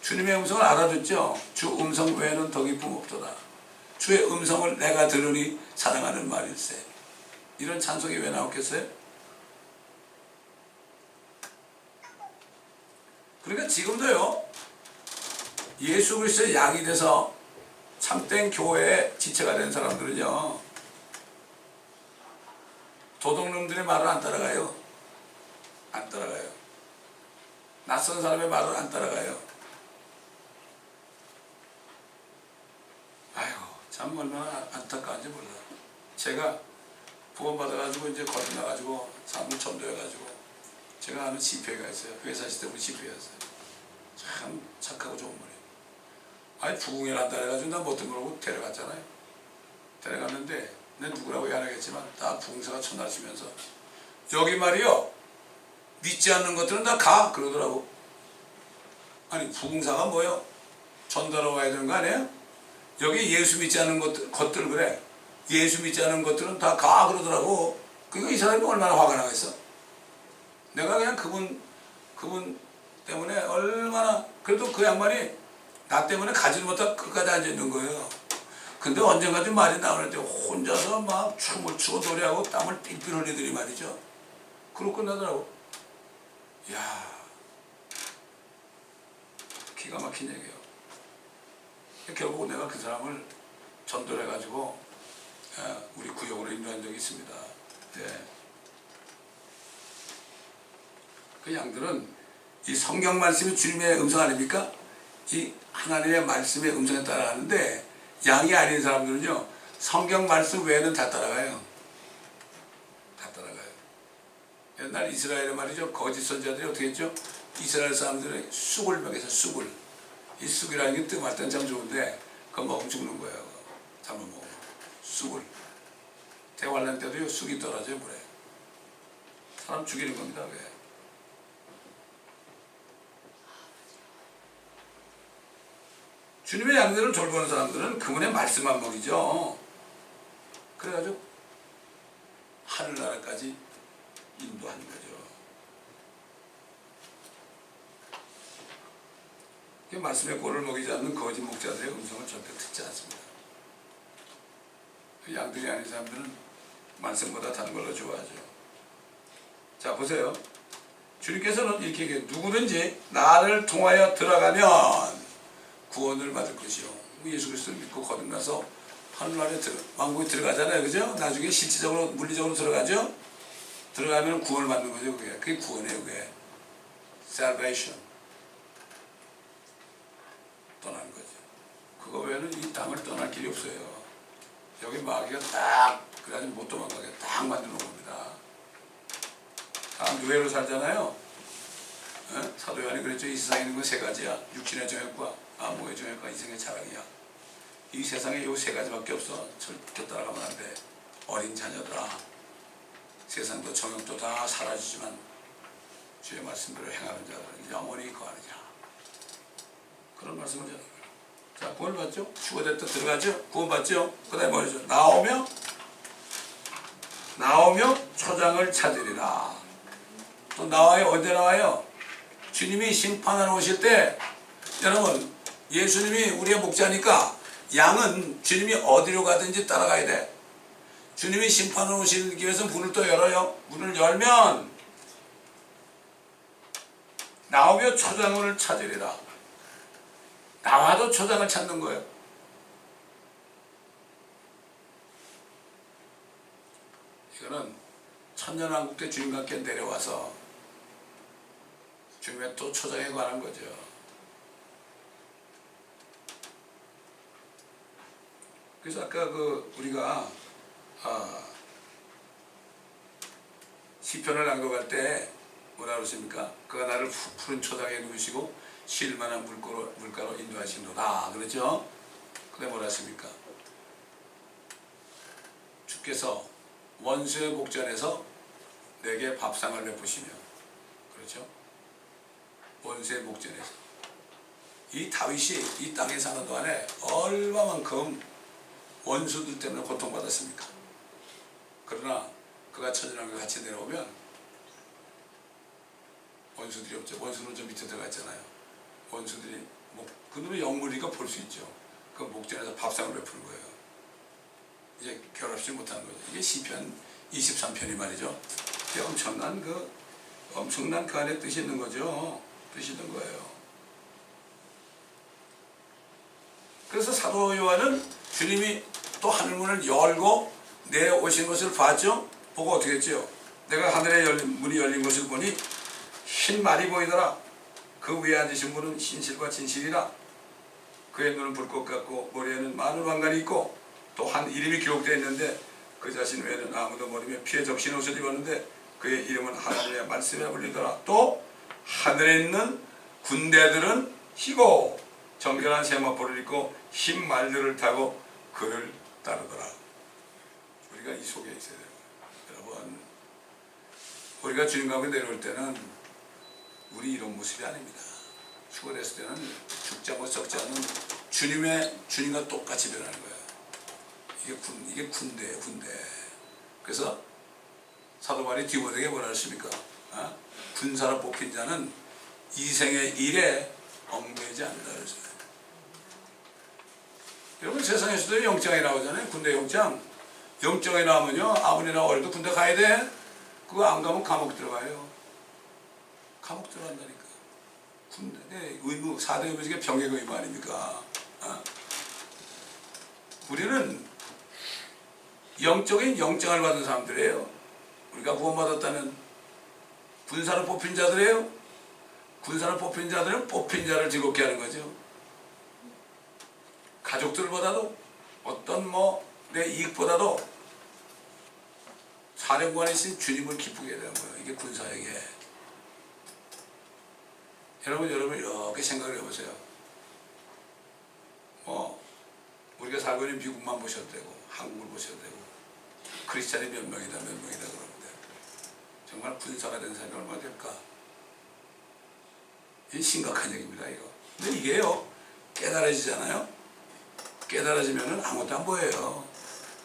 주님의 음성을 알아듣죠. 주 음성 외에는 더 기쁨 없도다. 주의 음성을 내가 들으니 사랑하는 말일세. 이런 찬송이 왜 나왔겠어요? 그러니까 지금도요 예수 그리스도의 양이 돼서 참된 교회의 지체가 된 사람들은요 도둑놈들의 말을 안 따라가요. 안 따라가요. 낯선 사람의 말을 안 따라가요. 아이고 참 얼마나 안타까운지 몰라. 제가 구원받아가지고 이제 거듭나가지고 사람을 전도해가지고 제가 아는 집회가 있어요. 회사 시스템으로 집회였어요. 참 착하고 좋은 분이에요. 아니 부흥회를 한다 해가지고 난 못된 거라고 데려갔잖아요. 데려갔는데 난 누구라고 안 하겠지만 다 부흥사가 첫날 쓰면서 여기 말이요 믿지 않는 것들은 다 가 그러더라고. 아니 부흥사가 뭐요? 전달하러 와야 되는 거 아니에요? 여기 예수 믿지 않는 것들 그래. 예수 믿지 않는 것들은 다 가 그러더라고. 그러니까 이 사람이 얼마나 화가 나겠어. 내가 그냥 그분 때문에 얼마나 그래도 그 양반이 나 때문에 가지를 못하고 끝까지 앉아있는 거예요. 근데 언젠가쯤 말이 나오는데 혼자서 막 춤을 추고 노래하고 땀을 삘삘 흘리더니 말이죠. 그러고 끝나더라고. 이야 기가 막힌 얘기예요. 결국 내가 그 사람을 전도를 해가지고 우리 구역으로 인도한 적이 있습니다. 네. 그 양들은 이 성경 말씀이 주님의 음성 아닙니까? 이 하나님의 말씀의 음성에 따라가는데 양이 아닌 사람들은요 성경 말씀 외에는 다 따라가요. 다 따라가요. 옛날 이스라엘에 말이죠 거짓 선지자들이 어떻게 했죠? 이스라엘 사람들의 쑥을 먹여서 쑥을 이 쑥이라는 게 뜸할 땐 참 좋은데 그거 먹으면 죽는 거예요. 잘못 먹으면 쑥을 대환란 때도요 쑥이 떨어져요 물에. 사람 죽이는 겁니다. 왜? 주님의 양들을 돌보는 사람들은 그분의 말씀만 먹이죠. 그래가지고 하늘나라까지 인도하는 거죠. 말씀의 꼴을 먹이지 않는 거짓 목자들의 음성을 절대 듣지 않습니다. 양들이 아닌 사람들은 말씀보다 다른 걸로 좋아하죠. 자 보세요. 주님께서는 이렇게 얘기해요. 누구든지 나를 통하여 들어가면 구원을 받을 것이요. 예수 그리스도를 믿고 거듭나서 하늘나라에 왕국에 들어가잖아요. 그죠? 나중에 실질적으로 물리적으로 들어가죠. 들어가면 구원을 받는 거죠. 그게 구원이에요. 그게 salvation 떠나는 거죠. 그거 외에는 이 땅을 떠날 길이 없어요. 여기 마귀가 딱 그래가지고 못 도망가게 딱 만들어 놓은 겁니다. 다 노예로 살잖아요. 사도 요한이 그랬죠. 이 세상에 있는 건 세 가지야. 육신의 정욕과 암호의 정욕과 인생의 자랑이야. 이 세상에 요 세 가지밖에 없어. 절대 따라가면 안 돼. 어린 자녀들아. 세상도 정욕도 다 사라지지만 주의 말씀대로 행하는 자들은 영원히 거하느니라. 그런 말씀을 전하는 거예요. 자, 구원 받죠? 휴거됐다 들어가죠? 구원 받죠? 그 다음에 뭐죠? 나오며 초장을 찾으리라. 또 나와요. 언제 나와요? 주님이 심판하러 오실 때 여러분 예수님이 우리의 목자니까 양은 주님이 어디로 가든지 따라가야 돼. 주님이 심판하러 오시기 위해서 문을 또 열어요. 문을 열면 나오며 초장을 찾으리라. 나와도 초장을 찾는 거예요. 이거는 천년왕국 때 주님과 함께 내려와서 주님의 또 초장에 관한 거죠. 그래서 아까 우리가 시편을 낭독할 때 뭐라 그러십니까? 그가 나를 푸른 초장에 누우시고 쉴만한 물가로 인도하시노라 그러죠? 그래 뭐라 했습니까? 주께서 원수의 목전에서 내게 밥상을 베푸시며 그렇죠? 원수의 목전에서 이 다윗이 이 땅에 사는 동안에 얼마만큼 원수들 때문에 고통받았습니까? 그러나 그가 천연왕국에 같이 내려오면 원수들이 없죠. 원수는 좀 밑에 들어가 있잖아요. 원수들이 그놈의 영물이니까 볼 수 있죠. 그 목전에서 밥상을 베푸는 거예요. 이제 결합시 못하는 거죠. 이게 시편 23편이 말이죠. 이게 엄청난 그 안에 뜻이 있는 거죠. 뜻이 있는 거예요. 그래서 사도 요한은 주님이 또 하늘문을 열고 내려오신 것을 봤죠. 보고 어떻게 했죠? 내가 하늘의 문이 열린 것을 보니 흰 말이 보이더라. 그 위에 앉으신 분은 신실과 진실이라. 그의 눈은 불꽃 같고 머리에는 많은 왕관이 있고 또 한 이름이 기록되어 있는데 그 자신 외에는 아무도 모르며 피에 적신 옷을 입었는데 그의 이름은 하나님의 말씀에 불리더라. 또 하늘에 있는 군대들은 희고 정결한 세마포를 입고 흰 말들을 타고 그를 따르더라. 우리가 이 속에 있어야 돼요. 여러분, 우리가 주님 가운데 내려올 때는 우리 이런 모습이 아닙니다. 휴거됐을 때는 죽지 않고 썩지 않는 주님과 똑같이 변하는 거예요. 이게 군대예요, 군대. 그래서 사도 바울이 디모데에게 뭐라 했습니까? 군사로 뽑힌 자는 이생의 일에 얽매이지 않는다 그랬어요. 여러분, 세상에서도 영장이 나오잖아요. 군대 영장. 영장이 나오면요, 아무리나 어려도 군대 가야 돼. 그거 안 가면 감옥 들어가요. 감옥 들어간다니까. 군대, 의무, 4대 의무 중에 병역 의무 아닙니까? 우리는 영적인 영장을 받은 사람들이에요. 우리가 구원받았다는 군사로 뽑힌 자들이에요. 군사로 뽑힌 자들은 뽑힌 자를 즐겁게 하는 거죠. 가족들보다도 어떤 내 이익보다도 사령관이신 주님을 기쁘게 되는 거예요. 이게 군사에게. 여러분 이렇게 생각을 해보세요. 우리가 살고 있는 미국만 보셔도 되고 한국을 보셔도 되고 크리스찬이 몇 명이다 그러는데 정말 군사가 된 사람이 얼마나 될까? 이 심각한 얘기입니다, 이거. 근데 이게요, 깨달아지잖아요. 깨달아지면은 아무것도 안 보여요.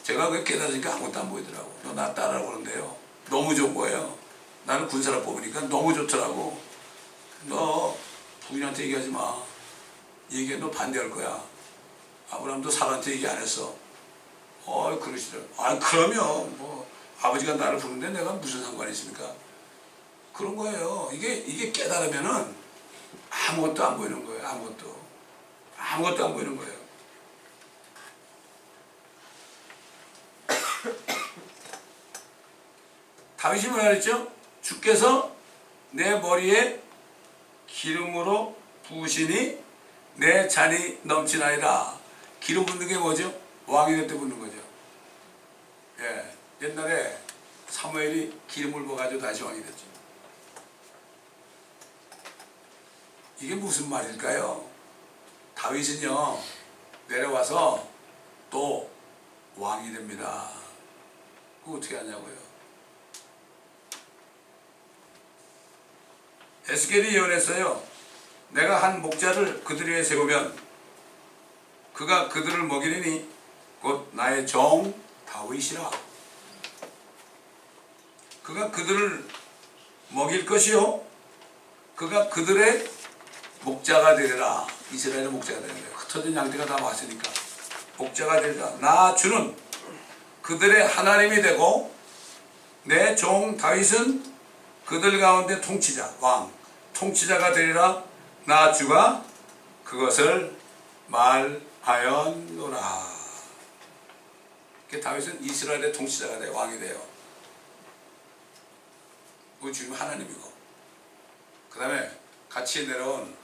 제가 그게 깨달으니까 아무것도 안 보이더라고. 너 나 따라라고 그러는데요. 너무 좋은 거예요. 나는 군사를 뽑으니까 너무 좋더라고. 너 부인한테 얘기하지 마. 얘기해, 너 반대할 거야. 아브라함도 사라한테 얘기 안 했어. 그러시더라고. 그러면 아버지가 나를 부르는데 내가 무슨 상관이 있습니까? 그런 거예요. 이게 깨달으면은 아무것도 안 보이는 거예요. 아무것도 안 보이는 거예요. 다윗이 뭐라 그랬죠? 주께서 내 머리에 기름으로 부으시니 내 잔이 넘치나이다. 기름 붓는 게 뭐죠? 왕이 될 때 붓는 거죠. 예, 옛날에 사무엘이 기름을 부어가지고 다시 왕이 됐죠. 이게 무슨 말일까요? 다윗은요, 내려와서 또 왕이 됩니다. 그거 어떻게 하냐고요? 에스겔이 예언했어요. 내가 한 목자를 그들 위에 세우면 그가 그들을 먹이리니 곧 나의 종 다윗이라. 그가 그들을 먹일 것이요 그가 그들의 목자가 되리라. 이스라엘의 목자가 되리라. 흩어진 양떼가 다 왔으니까 목자가 되리라. 나 주는 그들의 하나님이 되고 내 종 다윗은 그들 가운데 통치자, 왕, 통치자가 되리라. 나 주가 그것을 말하였노라. 다윗은 이스라엘의 통치자가 돼요. 왕이 돼요. 그 주님 하나님이고, 그 다음에 같이 내려온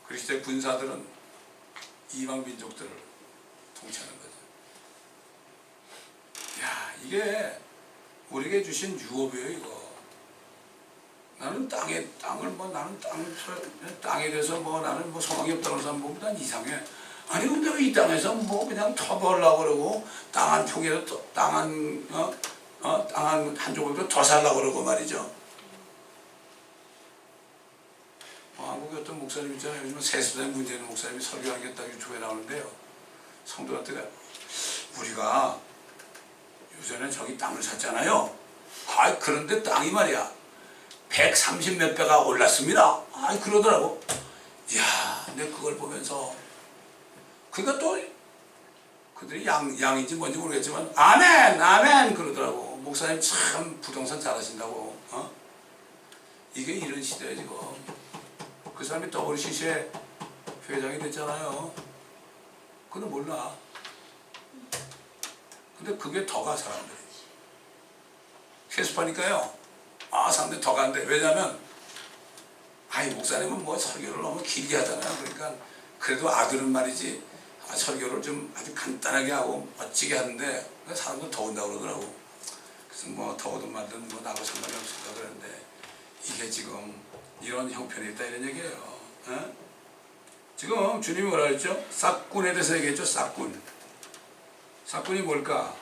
그리스도의 군사들은 이방 민족들을 통치하는 거죠. 야, 이게 우리에게 주신 유업이에요, 이거. 나는 땅에 대해서 나는 소망이 없다고 사람 보면 난 이상해. 아니, 근데 왜 이 땅에서 그냥 터벌려고 그러고, 땅 한 평에서 땅 한 조각도 더 살려고 그러고 말이죠. 한국에 어떤 목사님 있잖아요. 요즘 세수대 문제 있는 목사님이 설교하는 게 딱 유튜브에 나오는데요. 성도한테 우리가 요새는 저기 땅을 샀잖아요. 그런데 땅이 말이야 130 몇 배가 올랐습니다. 그러더라고. 이야, 근데 그걸 보면서 그러니까 또 그들이 양인지 뭔지 모르겠지만 아멘 그러더라고. 목사님 참 부동산 잘하신다고. 이게 이런 시대에 지금 그 사람이 WCC의 회장이 됐잖아요. 그건 몰라. 근데 그게 더 가, 사람들이. 회수하니까요. 사람들이 더 간대. 왜냐면, 목사님은 설교를 너무 길게 하잖아요. 그러니까, 그래도 아들은 말이지, 설교를 좀 아주 간단하게 하고 멋지게 하는데 사람들 더운다고 그러더라고. 그래서 뭐 더우든 말든 뭐 나하고 상관이 없을까 그러는데 이게 지금 이런 형편이 있다 이런 얘기예요. 어? 지금 주님이 뭐라 그랬죠? 싹군에 대해서 얘기했죠. 싹군. 싹군이 뭘까?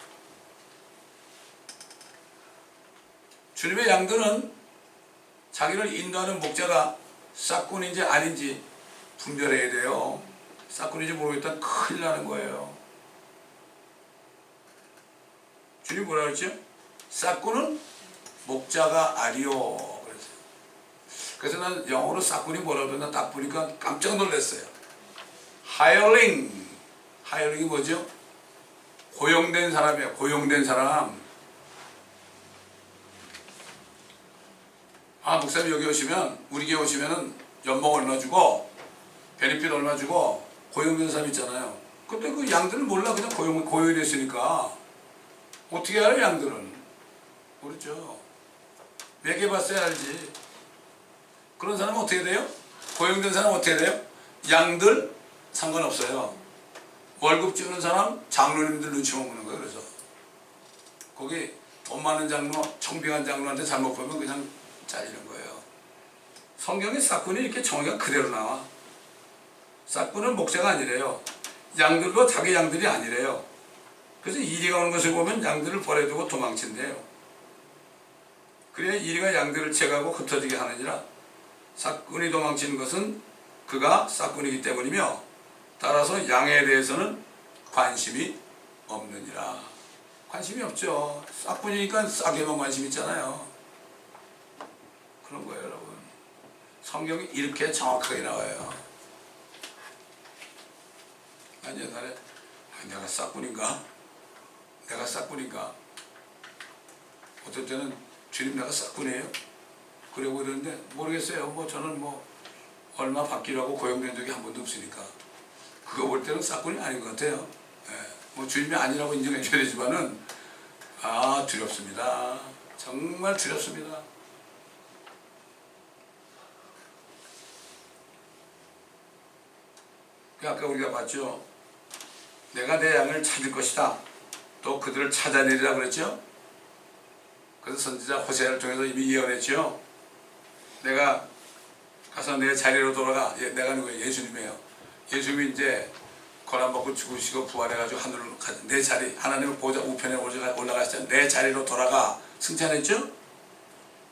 주님의 양들은 자기를 인도하는 목자가 싹군인지 아닌지 분별해야 돼요. 싹군인지 모르겠다 큰일 나는 거예요. 주님이 뭐라 그랬죠? 싹군은 목자가 아니요. 그랬어요. 그래서 난 영어로 싹군이 뭐라 그러나 딱 보니까 깜짝 놀랐어요. 하이어링. 하이어링이 뭐죠? 고용된 사람이에요. 고용된 사람. 아, 목사님 여기 오시면, 우리 교회 오시면은 연봉 얼마 주고, 베네핏 얼마 주고, 고용된 사람 있잖아요. 근데 그 양들은 몰라. 그냥 고용이 됐으니까. 어떻게 알아요, 양들은? 모르죠. 매겨봤어야 알지. 그런 사람은 어떻게 돼요? 고용된 사람은 어떻게 돼요? 양들 상관없어요. 월급 주는 사람, 장로님들 눈치 못 보는 거예요. 그래서. 거기 돈 많은 장로, 청빙한 장로한테 잘못 보면 그냥 잘리는 거예요. 성경에 싹군이 이렇게 정의가 그대로 나와. 싹군은 목자가 아니래요. 양들도 자기 양들이 아니래요. 그래서 이리가 오는 것을 보면 양들을 버려두고 도망친대요. 그래야 이리가 양들을 채가고 흩어지게 하느니라. 싹군이 도망치는 것은 그가 싹군이기 때문이며 따라서 양에 대해서는 관심이 없느니라. 관심이 없죠. 싹군이니까 싹에만 관심 있잖아요. 그런 거예요, 여러분. 성경이 이렇게 정확하게 나와요. 난 옛날에 내가 싹군인가? 내가 싹군인가? 어떨 때는 주님 내가 싹군이에요? 그러고 그러는데 모르겠어요. 뭐 저는 뭐 얼마 받기라고 고용된 적이 한 번도 없으니까 그거 볼 때는 싹군이 아닌 것 같아요. 예. 뭐 주님이 아니라고 인정해 줘야 되지만은 두렵습니다. 정말 두렵습니다. 아까 우리가 봤죠. 내가 내 양을 찾을 것이다. 또 그들을 찾아내리라 그랬죠. 그래서 선지자 호세아를 통해서 이미 예언했죠. 내가 가서 내 자리로 돌아가. 내가 누구예요? 예수님이에요. 예수님이 이제 고난 받고 죽으시고 부활해가지고 하늘로 가. 내 자리, 하나님의 보좌 우편에 올라가시잖아요. 내 자리로 돌아가. 승천했죠.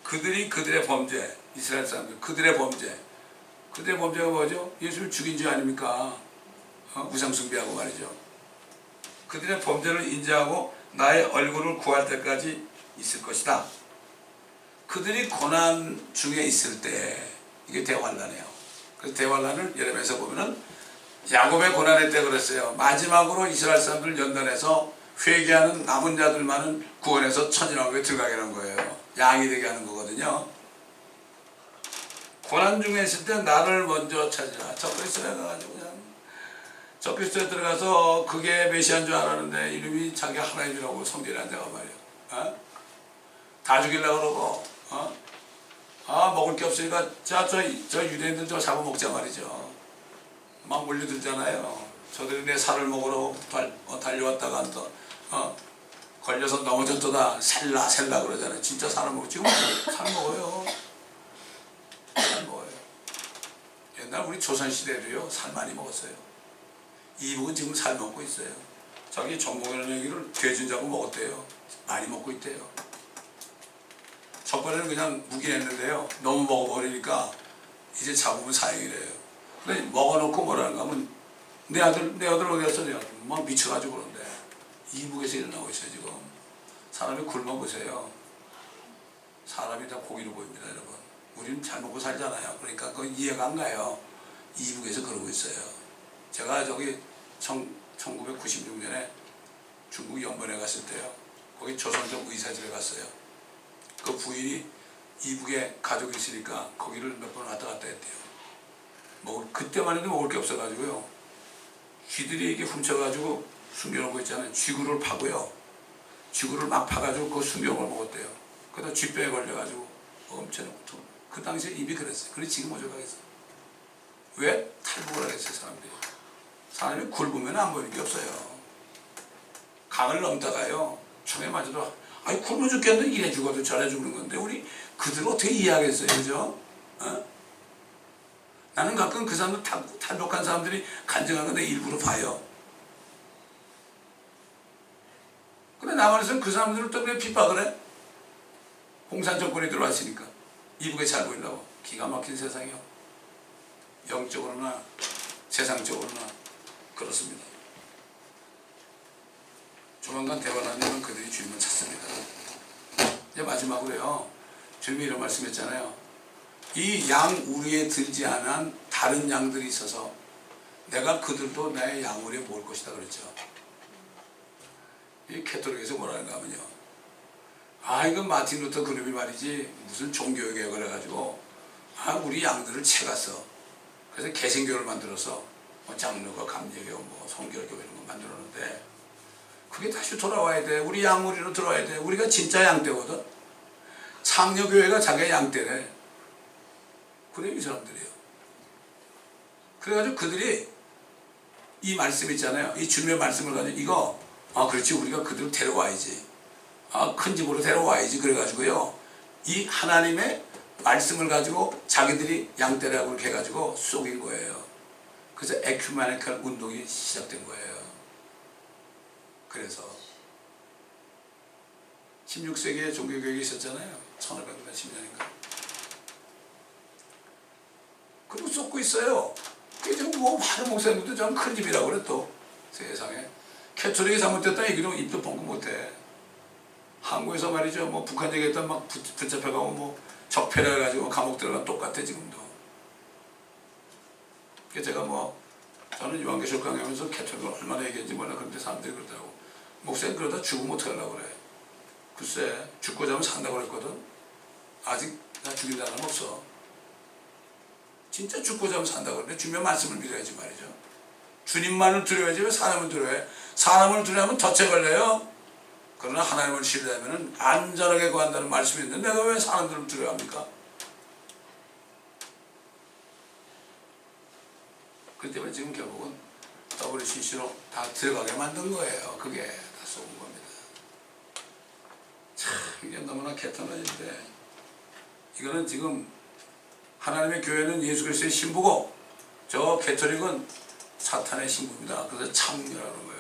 그들이 그들의 범죄, 이스라엘 사람들 그들의 범죄가 뭐죠? 예수를 죽인 죄 아닙니까? 우상 숭배하고 말이죠. 그들의 범죄를 인정하고 나의 얼굴을 구할 때까지 있을 것이다. 그들이 고난 중에 있을 때 이게 대환란이에요. 그래서 대환란을 예레미야에서 보면은 야곱의 고난의 때 그랬어요. 마지막으로 이스라엘 사람들 연단해서 회개하는 남은 자들만은 구원해서 천일왕국에 들어가게 하는 거예요. 양이 되게 하는 거거든요. 고난 중에 있을 때 나를 먼저 찾으라. 적그리스도에 가가지고 그냥 적그리스도에 들어가서 그게 메시아인 줄 알았는데 이름이 자기가 하나님이라고 성질이 안 되고 말이야. 다 죽이려고 그러고 먹을 게 없으니까 저 유대인들 저 잡아먹자 말이죠. 막 몰려들잖아요. 저들이 내 살을 먹으러 달려왔다가 또 걸려서 넘어졌다가 셀라 그러잖아요. 진짜 살을 먹고 지금 살 먹어요. 살 먹어요. 옛날 우리 조선시대도요 살 많이 먹었어요. 이북은 지금 살 먹고 있어요. 자기 전공이라는 얘기를 돼지자고 먹었대요. 많이 먹고 있대요. 첫 번에는 그냥 묵인했는데요. 너무 먹어버리니까 이제 잡으면 사형이래요. 근데 먹어놓고 뭐라는가 하면 내 아들 어디 갔어? 내 아들 막 미쳐가지고 그런데 이북에서 일어나고 있어요 지금. 사람이 굶어보세요. 사람이 다 고기로 보입니다 여러분. 우리는 잘 먹고 살잖아요. 그러니까 그건 이해가 안 가요. 이북에서 그러고 있어요. 제가 저기 1996년에 중국 연변에 갔을 때요. 거기 조선족 의사집에 갔어요. 그 부인이 이북에 가족이 있으니까 거기를 몇 번 왔다 갔다 했대요. 그때만 해도 먹을 게 없어가지고요. 쥐들이 이게 훔쳐가지고 숨겨놓은 있잖아요. 쥐구를 파고요. 쥐구를 막 파가지고 그거 숨겨놓은 걸 먹었대요. 그러다 쥐뼈에 걸려가지고 엄청 고통. 그 당시에 입이 그랬어요. 그래 지금 어쩌겠어요. 왜? 탈북을 하겠어요 사람들이. 사람이 굴으면 안 보이는 게 없어요. 강을 넘다가요, 총에 맞아도 아니 굶어 죽겠는데 이래 죽어도 저래 죽는 건데 우리 그들 어떻게 이해하겠어요, 그죠? 어? 나는 가끔 그 사람들 탈북한 사람들이 간증한 건데 일부러 봐요. 근데 남한에서는 그 사람들을 또 왜 핍박을 해? 공산 정권이 들어왔으니까 이북에 잘 보이려고. 기가 막힌 세상이요. 영적으로나 세상적으로나 그렇습니다. 조만간 대화하면 그들이 주님을 찾습니다. 이제 마지막으로요, 주님이 이런 말씀했잖아요. 이 양 우리에 들지 않은 다른 양들이 있어서 내가 그들도 나의 양 우리에 모을 것이다 그랬죠. 이 캐톨릭에서 뭐라는가 하면요, 이건 마틴 루터 그룹이 말이지 무슨 종교개혁을 해가지고 우리 양들을 채갔어. 그래서 개신교를 만들어서 장로교, 감리교, 성결교 이런 거 만들었는데 그게 다시 돌아와야 돼. 우리 양우리로 들어와야 돼. 우리가 진짜 양떼거든. 창녀교회가 자기의 양떼래. 그래 이 사람들이에요. 그래가지고 그들이 이 말씀 있잖아요. 이 주님의 말씀을 가지고 이거 그렇지 우리가 그들을 데려와야지. 큰 집으로 데려와야지. 그래가지고요, 이 하나님의 말씀을 가지고 자기들이 양떼라고 이렇게 해가지고 속인 거예요. 그래서 에큐메니컬 운동이 시작된 거예요. 그래서 16세기에 종교개혁이 있었잖아요. 1510년인가. 그리고 쏟고 있어요. 그게 많은 목사님들도 좀 큰 집이라고 그래 또 세상에. 캐톨릭이 잘못됐다 얘기는 입도 뻥긋 못해. 한국에서 말이죠, 북한 얘기했다 막 붙잡혀가고 적폐라 해가지고 감옥 들어가면 똑같아 지금도. 그래서 제가 저는 요한계시록 강의하면서 캐톨릭을 얼마나 얘기했는지 몰라. 그런데 사람들이 그러더라고. 목사님 그러다 죽으면 어떡하려고 그래. 글쎄 죽고자 하면 산다고 그랬거든. 아직 나 죽인 사람 없어. 진짜 죽고자 하면 산다고 그러는데 주님의 말씀을 믿어야지 말이죠. 주님만을 두려워야지 왜 사람을 두려워해. 사람을 두려워하면 덫에 걸려요. 그러나 하나님을 신뢰하면 안전하게 구한다는 말씀이 있는데 내가 왜 사람들을 두려워합니까? 그렇기 때문에 지금 결국은 WCC로 다 들어가게 만든 거예요. 그게 다 쏘은 겁니다. 참 이게 너무나 개탄하는데, 이거는 지금 하나님의 교회는 예수 그리스도의 신부고 저 캐톨릭은 사탄의 신부입니다. 그래서 창녀라는 거예요.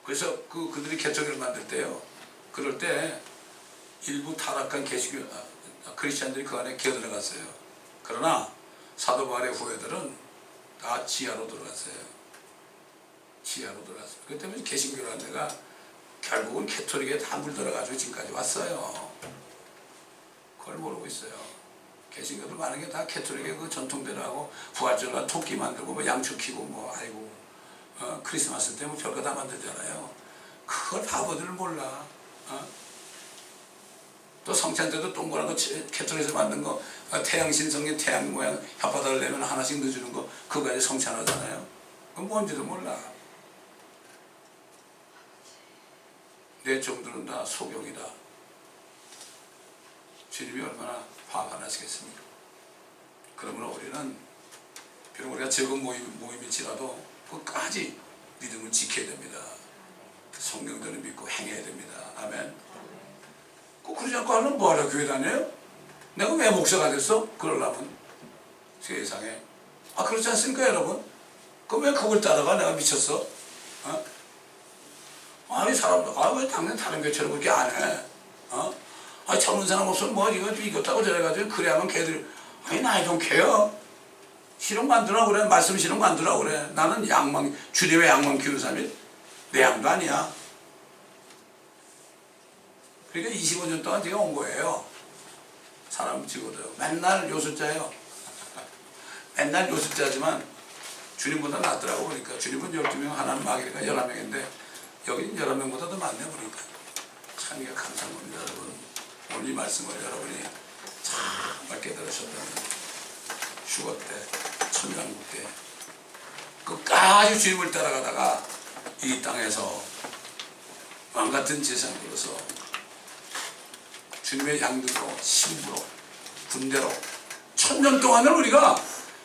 그래서 그들이 개척을 만들 때요, 그럴 때 일부 타락한 크리스찬들이 그 안에 기어들어갔어요. 그러나 사도 바울의 후예들은 다 지하로 들어갔어요. 지하로 들어갔어요. 그렇기 때문에 개신교라는 데가 결국은 캐톨릭에 다 물들어가지고 지금까지 왔어요. 그걸 모르고 있어요. 개신교도 많은 게 다 캐톨릭의 그 전통대로 부활절날 토끼 만들고 양초 키고 크리스마스 때 별거 다 만들잖아요. 그걸 바보들을 몰라. 또 성찬 때도 동그란 거 캐톨릭에서 만든 거 태양 신성의 태양 모양 혓바닥을 내면 하나씩 넣어주는 거 그거 가지고 성찬하잖아요. 그건 뭔지도 몰라. 내 종들은 다 소경이다. 주님이 얼마나 화가 나시겠습니까? 그러면 우리는 비록 우리가 적은 모임일지라도 끝까지 믿음을 지켜야 됩니다. 성경대로 믿고 행해야 됩니다. 아멘. 꼭 그러지 않고 하면 뭐하러 교회 다녀요? 내가 왜 목사가 됐어? 그러려면 세상에. 그렇지 않습니까 여러분? 그럼 왜 그걸 따라가? 내가 미쳤어? 아니 사람도 왜 당연히 다른 교회처럼 그렇게 안 해? 젊은 사람 없으면 이것하고 저래가지고 그래야만 걔들 나이 좀 캐요. 실험 만들어 그래. 말씀 실험 만들어 그래. 나는 주님의 양만 키우는 사람이 내 양도 아니야. 그러니까 25년 동안 제가 온 거예요. 사람 치고도 맨날 요술자예요. 맨날 요술자지만 주님보다 낫더라고. 그러니까 주님은 12명, 하나는 마귀니까 11명인데 여기는 11명보다 더 많네. 그러니까 참 이게 감사한 겁니다. 여러분, 오늘 이 말씀을 여러분이 정말 깨달으셨다면 휴거 때, 천년국 때 끝까지 주님을 따라가다가 이 땅에서 왕같은 제사장으로서 주님의 양들로, 신부로, 군대로 천년 동안을 우리가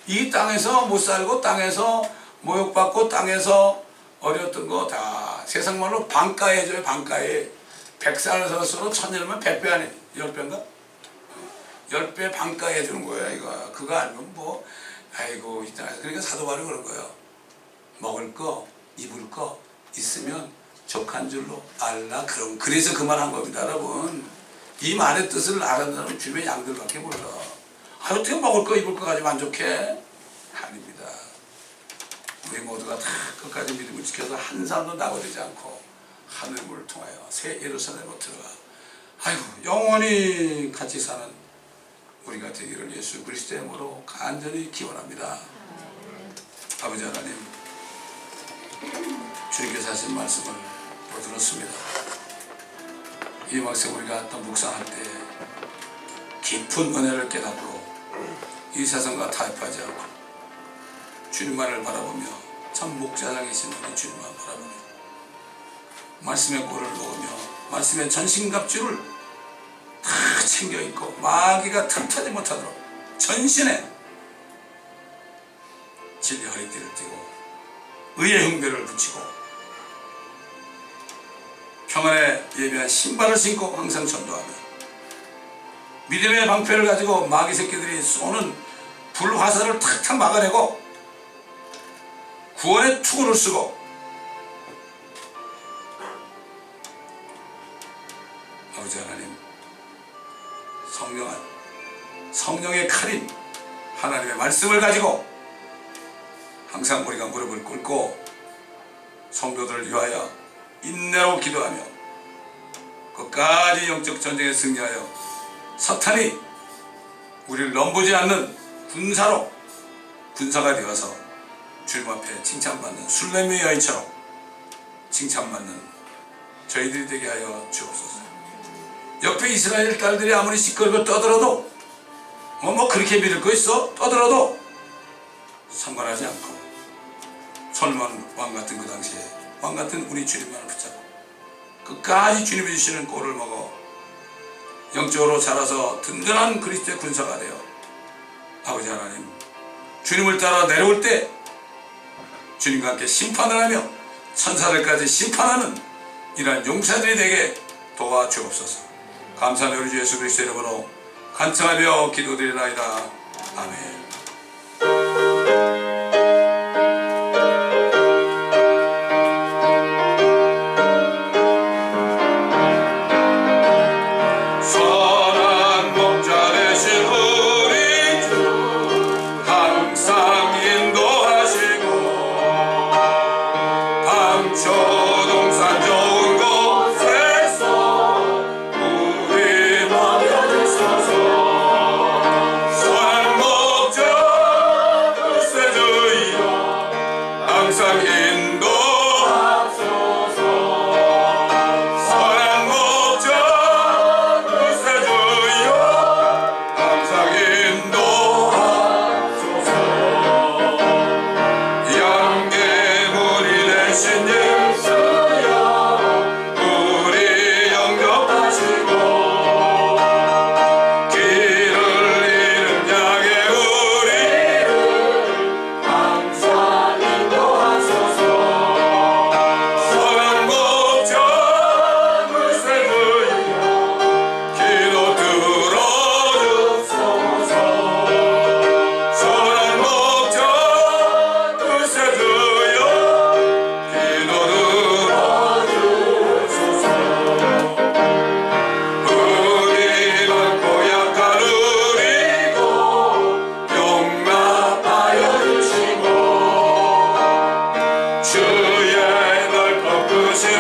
이 땅에서 못 살고 땅에서 모욕받고 땅에서 어려웠던 거 다 세상 말로 반가에 해줘요. 반가에 100살 살았어도 1000년이면 100배 아니 10배인가? 10배 반가에 해주는 거야. 이거 그거 아니면 뭐 아이고 있잖아요. 그러니까 사도 바울이 그런 거예요. 먹을 거 입을 거 있으면 족한 줄로 알라. 그럼 그래서 그 말 한 겁니다. 여러분 이 말의 뜻을 알아는 사람은 주변 양들밖에 몰라. 아, 어떻게 먹을 거 입을 거 가지고 만족해? 아닙니다. 우리 모두가 다 끝까지 믿음을 지켜서 한 사람도 낙오되지 않고 하늘문을 통하여 새 예루살렘으로 들어가 아이고 영원히 같이 사는 우리가 되기를 예수 그리스도의 이름으로 간절히 기원합니다. 아버지 하나님, 주님께서 하신 말씀을 또 들었습니다. 이 말씀 우리가 또 묵상할 때 깊은 은혜를 깨닫고 이 세상과 타협하지 않고 주님만을 바라보며 참 목자장이신 우리 주님만 바라보며 말씀의 꼴을 먹으며 말씀의 전신갑주를 다 챙겨 입고 마귀가 틈타지 못하도록 전신에 진리 허리띠를 띠고 의의 흉배를 붙이고 평안에 예비한 신발을 신고 항상 전도하며 믿음의 방패를 가지고 마귀 새끼들이 쏘는 불화살을 탁탁 막아내고 구원의 투구를 쓰고 아버지 하나님 성령의 칼인 하나님의 말씀을 가지고 항상 우리가 무릎을 꿇고 성도들을 위하여 인내로 기도하며 끝까지 영적 전쟁에 승리하여 사탄이 우리를 넘보지 않는 군사가 되어서 주님 앞에 칭찬받는 술레미의 여인처럼 칭찬받는 저희들이 되게 하여 주옵소서. 옆에 이스라엘 딸들이 아무리 시끌고 떠들어도 뭐 그렇게 믿을 거 있어? 떠들어도 상관하지 않고 솔몬 왕같은 그 당시에 왕같은 우리 주님만을 붙잡고 끝까지 주님이 주시는 꼴을 먹어 영적으로 자라서 든든한 그리스도의 군사가 되어 아버지 하나님 주님을 따라 내려올 때 주님과 함께 심판을 하며 천사들까지 심판하는 이러한 용사들이 되게 도와주옵소서. 감사하며 우리 주 예수 그리스도의 이름으로 간청하며 기도드리나이다. 아멘. 주의 넓고 크신